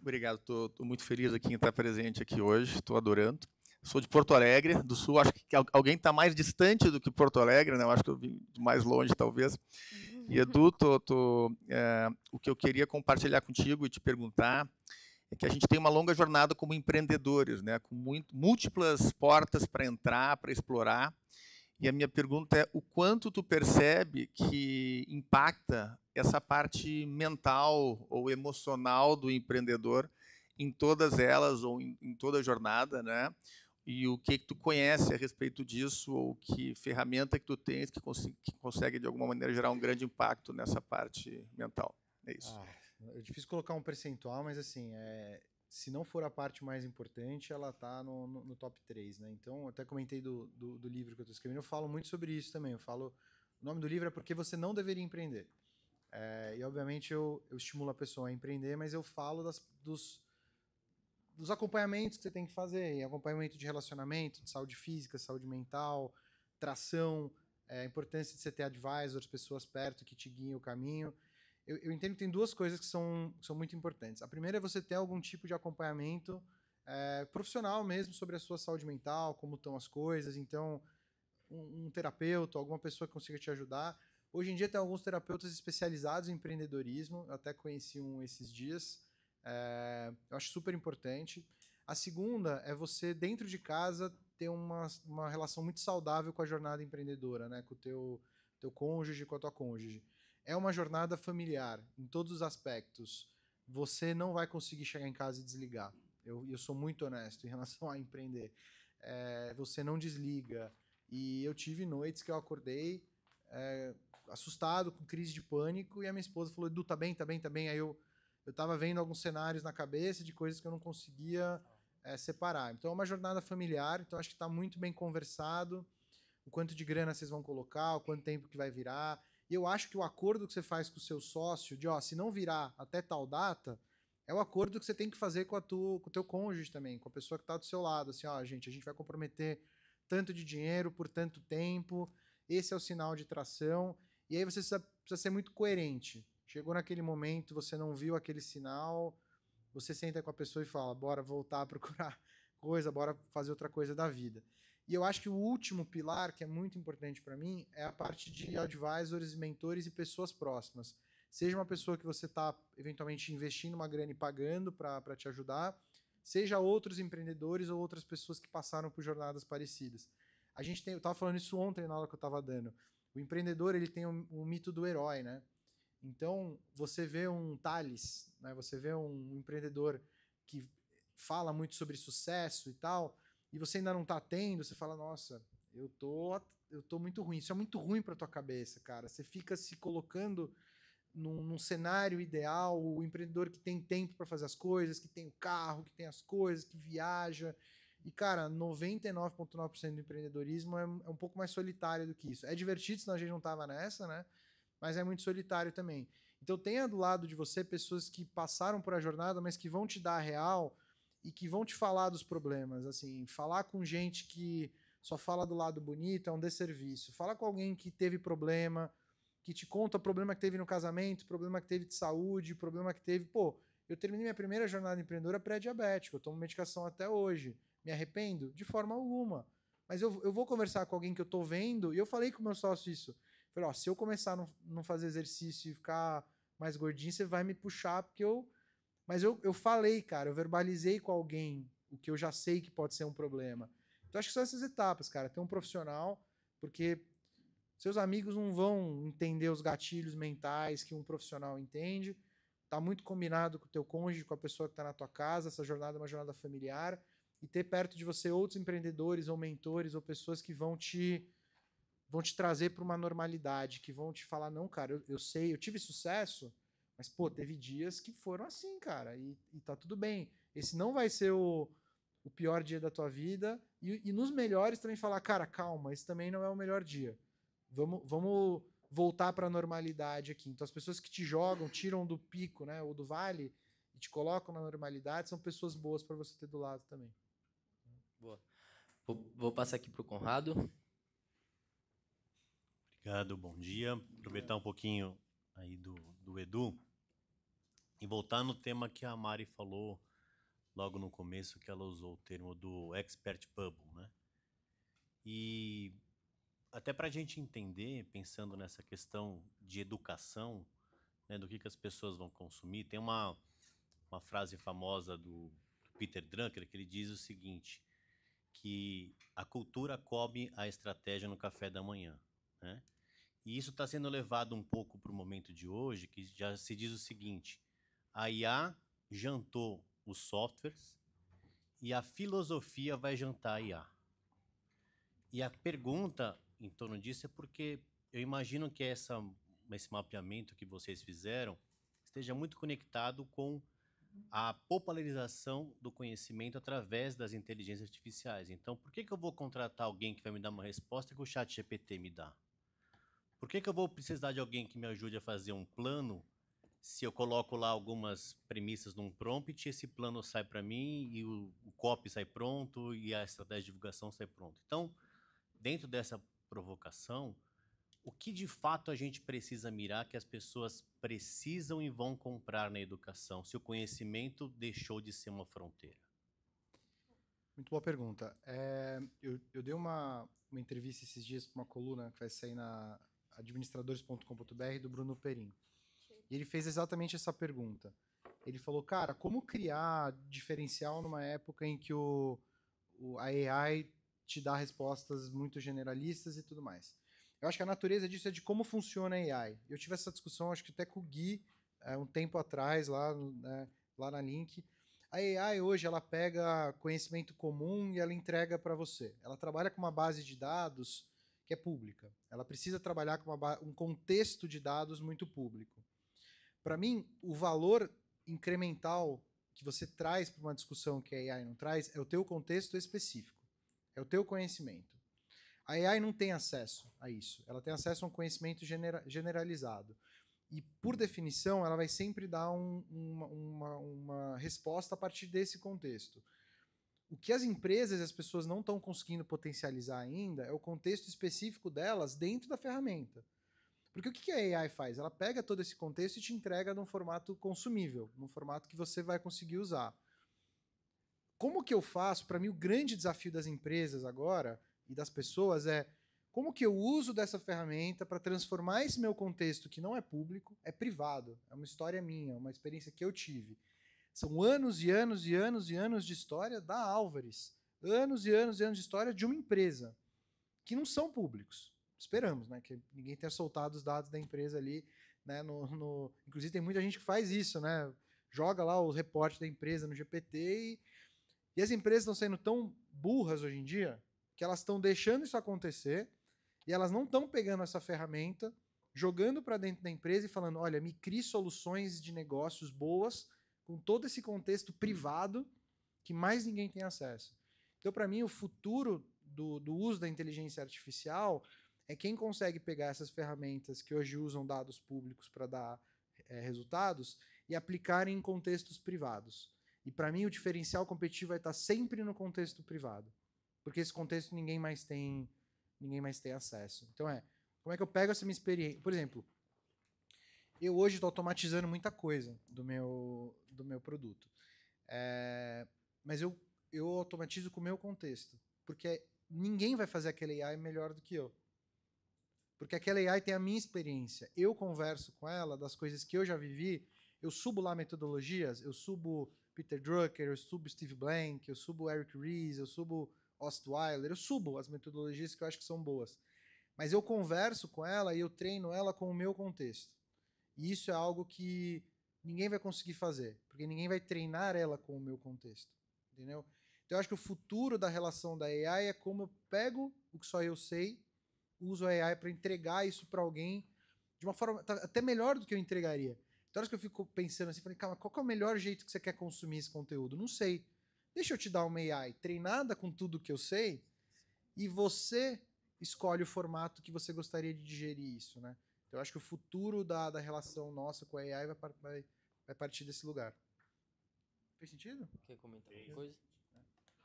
Speaker 7: Obrigado, tô muito feliz aqui em estar presente aqui hoje, estou adorando. Sou de Porto Alegre, do Sul, acho que alguém está mais distante do que Porto Alegre, né? Eu acho que eu vim de mais longe, talvez. E Edu, o que eu queria compartilhar contigo e te perguntar é que a gente tem uma longa jornada como empreendedores, né? Com múltiplas portas para entrar, para explorar. E a minha pergunta é, o quanto tu percebe que impacta essa parte mental ou emocional do empreendedor em todas elas ou em toda a jornada, né? E o que tu conhece a respeito disso, ou que ferramenta que tu tens que consegue, de alguma maneira, gerar um grande impacto nessa parte mental. É isso.
Speaker 1: É difícil colocar um percentual, mas assim, se não for a parte mais importante, ela está no top 3, né? Então, eu até comentei do livro que eu estou escrevendo, eu falo muito sobre isso também. O nome do livro é Porque Você Não Deveria Empreender. E, obviamente, eu estimulo a pessoa a empreender, mas eu falo dos acompanhamentos que você tem que fazer, acompanhamento de relacionamento, de saúde física, saúde mental, tração, a importância de você ter advisors, pessoas perto que te guiem o caminho. Eu entendo que tem duas coisas que são muito importantes. A primeira é você ter algum tipo de acompanhamento profissional mesmo sobre a sua saúde mental, como estão as coisas. Então, um terapeuta, alguma pessoa que consiga te ajudar. Hoje em dia tem alguns terapeutas especializados em empreendedorismo, eu até conheci um esses dias. Eu acho super importante. A segunda é você, dentro de casa, ter uma relação muito saudável com a jornada empreendedora, né? Com o teu cônjuge, com a tua cônjuge. É uma jornada familiar, em todos os aspectos. Você não vai conseguir chegar em casa e desligar. Eu sou muito honesto em relação a empreender. Você não desliga. E eu tive noites que eu acordei assustado, com crise de pânico, e a minha esposa falou, Edu, tá bem, tá bem, tá bem. Aí eu estava vendo alguns cenários na cabeça de coisas que eu não conseguia separar. Então é uma jornada familiar, então acho que está muito bem conversado, o quanto de grana vocês vão colocar, o quanto tempo que vai virar. E eu acho que o acordo que você faz com o seu sócio, de se não virar até tal data, é o acordo que você tem que fazer com o teu cônjuge também, com a pessoa que está do seu lado. Assim, gente, a gente vai comprometer tanto de dinheiro por tanto tempo, esse é o sinal de tração. E aí você precisa ser muito coerente. Chegou naquele momento, você não viu aquele sinal, você senta com a pessoa e fala, bora voltar a procurar coisa, bora fazer outra coisa da vida. E eu acho que o último pilar, que é muito importante para mim, é a parte de advisors, mentores e pessoas próximas. Seja uma pessoa que você está, eventualmente, investindo uma grana e pagando para te ajudar, seja outros empreendedores ou outras pessoas que passaram por jornadas parecidas. Eu estava falando isso ontem na aula que eu estava dando. O empreendedor, ele tem o mito do herói, né? Então, você vê um Thales, né? Você vê um empreendedor que fala muito sobre sucesso e tal, e você ainda não está tendo, você fala, nossa, eu tô muito ruim. Isso é muito ruim para tua cabeça, cara. Você fica se colocando num cenário ideal, o empreendedor que tem tempo para fazer as coisas, que tem o carro, que tem as coisas, que viaja. E, cara, 99,9% do empreendedorismo é um pouco mais solitário do que isso. É divertido, senão a gente não tava nessa, né? Mas é muito solitário também. Então tenha do lado de você pessoas que passaram por a jornada, mas que vão te dar a real e que vão te falar dos problemas. Assim, falar com gente que só fala do lado bonito é um desserviço. Falar com alguém que teve problema, que te conta o problema que teve no casamento, problema que teve de saúde, problema que teve... Pô, eu terminei minha primeira jornada empreendedora pré-diabética, eu tomo medicação até hoje. Me arrependo? De forma alguma. Mas eu vou conversar com alguém que eu tô vendo, e eu falei com o meu sócio isso. Falei, ó, se eu começar a não fazer exercício e ficar mais gordinho, você vai me puxar, porque eu... Mas eu falei, cara, eu verbalizei com alguém o que eu já sei que pode ser um problema. Então acho que são essas etapas, cara. Ter um profissional, porque seus amigos não vão entender os gatilhos mentais que um profissional entende. Tá muito combinado com o teu cônjuge, com a pessoa que tá na tua casa. Essa jornada é uma jornada familiar. E ter perto de você outros empreendedores ou mentores ou pessoas que vão te trazer para uma normalidade, que vão te falar, não, cara, eu sei, eu tive sucesso, mas, pô, teve dias que foram assim, cara, e tá tudo bem. Esse não vai ser o pior dia da tua vida, e nos melhores também falar, cara, calma, esse também não é o melhor dia. Vamos voltar para a normalidade aqui. Então, as pessoas que te jogam, tiram do pico, né, ou do vale, e te colocam na normalidade, são pessoas boas para você ter do lado também.
Speaker 3: Boa. Vou passar aqui para o Conrado.
Speaker 8: Obrigado, bom dia. Aproveitar um pouquinho aí do Edu e voltar no tema que a Mari falou logo no começo, que ela usou o termo do expert bubble, né? E até para a gente entender, pensando nessa questão de educação, né, do que as pessoas vão consumir, tem uma frase famosa do Peter Drucker que ele diz o seguinte, que a cultura come a estratégia no café da manhã, né? E isso está sendo levado um pouco para o momento de hoje, que já se diz o seguinte, a IA jantou os softwares e a filosofia vai jantar a IA. E a pergunta em torno disso é porque eu imagino que esse mapeamento que vocês fizeram esteja muito conectado com a popularização do conhecimento através das inteligências artificiais. Então, por que eu vou contratar alguém que vai me dar uma resposta que o ChatGPT me dá? Por que eu vou precisar de alguém que me ajude a fazer um plano se eu coloco lá algumas premissas num prompt, esse plano sai para mim e o copy sai pronto e a estratégia de divulgação sai pronto? Então, dentro dessa provocação, o que de fato a gente precisa mirar que as pessoas precisam e vão comprar na educação, se o conhecimento deixou de ser uma fronteira?
Speaker 1: Muito boa pergunta. Eu dei uma entrevista esses dias para uma coluna que vai sair na administradores.com.br do Bruno Perin. E ele fez exatamente essa pergunta. Ele falou, cara, como criar diferencial numa época em que a AI te dá respostas muito generalistas e tudo mais? Eu acho que a natureza disso é de como funciona a AI. Eu tive essa discussão, acho que até com o Gui, um tempo atrás, lá na Link. A AI hoje, ela pega conhecimento comum e ela entrega para você. Ela trabalha com uma base de dados que é pública. Ela precisa trabalhar com um contexto de dados muito público. Para mim, o valor incremental que você traz para uma discussão que a AI não traz é o teu contexto específico. É o teu conhecimento. A AI não tem acesso a isso. Ela tem acesso a um conhecimento generalizado. E, por definição, ela vai sempre dar uma resposta a partir desse contexto. O que as empresas e as pessoas não estão conseguindo potencializar ainda é o contexto específico delas dentro da ferramenta. Porque o que a AI faz? Ela pega todo esse contexto e te entrega num formato consumível, num formato que você vai conseguir usar. Como que eu faço? Para mim, o grande desafio das empresas agora, e das pessoas é como que eu uso dessa ferramenta para transformar esse meu contexto, que não é público, é privado, é uma história minha, uma experiência que eu tive. São anos e anos e anos e anos de história da Álvares. Anos e anos e anos de história de uma empresa, que não são públicos. Esperamos, né? Que ninguém tenha soltado os dados da empresa ali, né? Inclusive tem muita gente que faz isso, né? Joga lá os reportes da empresa no GPT e as empresas estão sendo tão burras hoje em dia que elas estão deixando isso acontecer e elas não estão pegando essa ferramenta, jogando para dentro da empresa e falando, olha, me crie soluções de negócios boas com todo esse contexto privado que mais ninguém tem acesso. Então, para mim, o futuro do uso da inteligência artificial é quem consegue pegar essas ferramentas que hoje usam dados públicos para dar resultados e aplicar em contextos privados. E para mim o diferencial competitivo vai estar sempre no contexto privado, porque esse contexto ninguém mais tem acesso. Então como é que eu pego essa minha experiência? Por exemplo, eu hoje estou automatizando muita coisa do meu produto, mas eu automatizo com o meu contexto, porque ninguém vai fazer aquele AI melhor do que eu. Porque aquela AI tem a minha experiência. Eu converso com ela das coisas que eu já vivi. Eu subo lá metodologias, eu subo Peter Drucker, eu subo Steve Blank, eu subo Eric Ries, eu subo Ostweiler, eu subo as metodologias que eu acho que são boas. Mas eu converso com ela e eu treino ela com o meu contexto. E isso é algo que ninguém vai conseguir fazer, porque ninguém vai treinar ela com o meu contexto. Entendeu? Então eu acho que o futuro da relação da AI é como eu pego o que só eu sei, uso a AI para entregar isso para alguém de uma forma até melhor do que eu entregaria. Então, acho que eu fico pensando assim, falei, calma, qual que é o melhor jeito que você quer consumir esse conteúdo? Não sei. Deixa eu te dar uma AI treinada com tudo que eu sei e você escolhe o formato que você gostaria de digerir isso, né? Então, eu acho que o futuro da relação nossa com a AI vai partir desse lugar. Fez sentido?
Speaker 3: Quer comentar alguma coisa?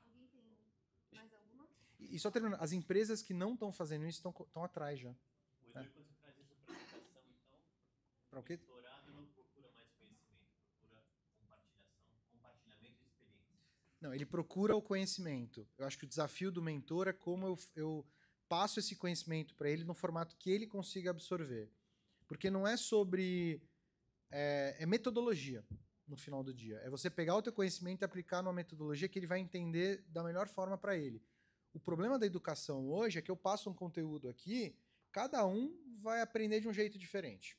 Speaker 2: Alguém tem mais alguma?
Speaker 1: E só terminando, as empresas que não estão fazendo isso estão atrás já.
Speaker 8: O Edu, quando você traz isso para a educação, então,
Speaker 1: para o quê?
Speaker 8: O doutorado não procura mais conhecimento, procura compartilhamento de experiência.
Speaker 1: Não, ele procura o conhecimento. Eu acho que o desafio do mentor é como eu passo esse conhecimento para ele no formato que ele consiga absorver. Porque não é sobre... É metodologia, no final do dia. É você pegar o teu conhecimento e aplicar numa metodologia que ele vai entender da melhor forma para ele. O problema da educação hoje é que eu passo um conteúdo aqui, cada um vai aprender de um jeito diferente.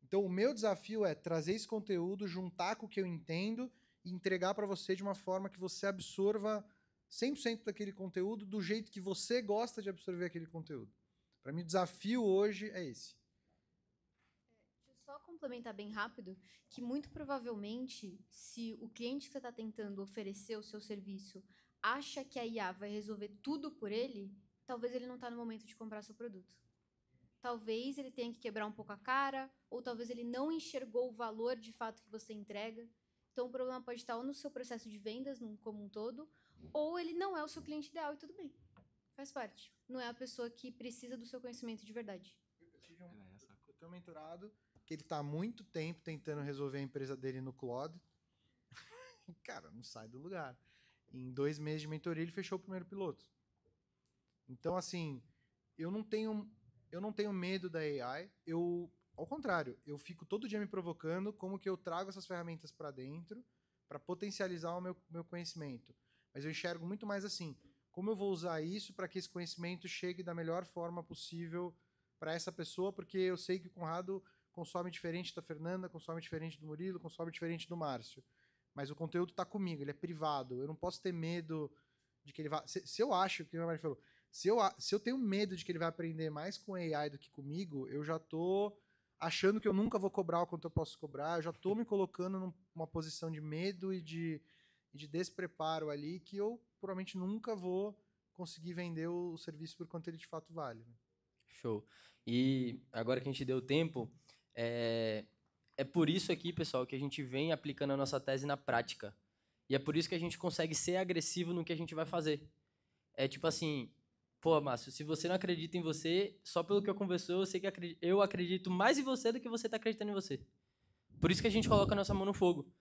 Speaker 1: Então, o meu desafio é trazer esse conteúdo, juntar com o que eu entendo e entregar para você de uma forma que você absorva 100% daquele conteúdo do jeito que você gosta de absorver aquele conteúdo. Para mim, o desafio hoje é esse.
Speaker 2: Deixa eu só complementar bem rápido, que muito provavelmente, se o cliente que você está tentando oferecer o seu serviço acha que a IA vai resolver tudo por ele, talvez ele não está no momento de comprar seu produto. Talvez ele tenha que quebrar um pouco a cara, ou talvez ele não enxergou o valor de fato que você entrega. Então o problema pode estar ou no seu processo de vendas como um todo, ou ele não é o seu cliente ideal e tudo bem. Faz parte. Não é a pessoa que precisa do seu conhecimento de verdade.
Speaker 1: Eu tenho um mentorado que ele está há muito tempo tentando resolver a empresa dele no Claude. Cara, não sai do lugar. Em 2 meses de mentoria, ele fechou o primeiro piloto. Então, assim, eu não tenho medo da AI. Ao contrário, eu fico todo dia me provocando como que eu trago essas ferramentas para dentro para potencializar o meu conhecimento. Mas eu enxergo muito mais assim, como eu vou usar isso para que esse conhecimento chegue da melhor forma possível para essa pessoa, porque eu sei que o Conrado consome diferente da Fernanda, consome diferente do Murilo, consome diferente do Márcio. Mas o conteúdo está comigo, ele é privado. Eu não posso ter medo de que ele vá... Se eu acho, que o Márcio falou, se eu tenho medo de que ele vai aprender mais com AI do que comigo, eu já estou achando que eu nunca vou cobrar o quanto eu posso cobrar, eu já estou me colocando numa posição de medo e de despreparo ali, que eu provavelmente nunca vou conseguir vender o serviço por quanto ele de fato vale.
Speaker 3: Show. E agora que a gente deu tempo, é por isso aqui, pessoal, que a gente vem aplicando a nossa tese na prática. E é por isso que a gente consegue ser agressivo no que a gente vai fazer. É tipo assim, pô, Márcio, se você não acredita em você, só pelo que eu conversou, eu sei que eu acredito mais em você do que você tá acreditando em você. Por isso que a gente coloca a nossa mão no fogo.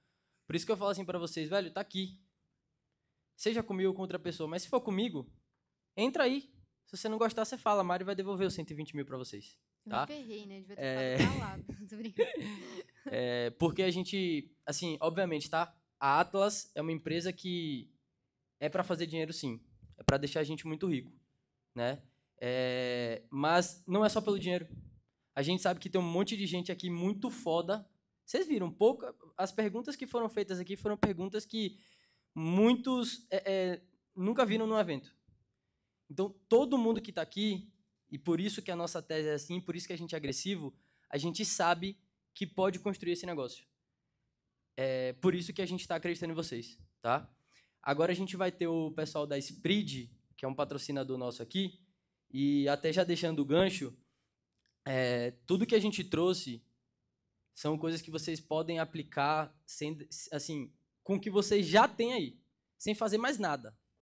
Speaker 3: Por isso que eu falo assim pra vocês, velho, tá aqui. Seja comigo ou com outra pessoa, mas se for comigo, entra aí. Se você não gostar, você fala. A Mari vai devolver os 120 mil para vocês. Tá?
Speaker 2: Eu me ferrei, né? Devia ter falado. Tô brincando.
Speaker 3: Porque a gente, assim, obviamente, tá? A Atlas é uma empresa que é para fazer dinheiro, sim. É para deixar a gente muito rico, né? Mas não é só pelo dinheiro. A gente sabe que tem um monte de gente aqui muito foda. Vocês viram, as perguntas que foram feitas aqui foram perguntas que muitos nunca viram num evento. Então, todo mundo que está aqui, e por isso que a nossa tese é assim, por isso que a gente é agressivo, a gente sabe que pode construir esse negócio. Por isso que a gente está acreditando em vocês, tá? Agora a gente vai ter o pessoal da Spread, que é um patrocinador nosso aqui, e até já deixando o gancho, tudo que a gente trouxe são coisas que vocês podem aplicar assim, com o que vocês já têm aí, sem fazer mais nada.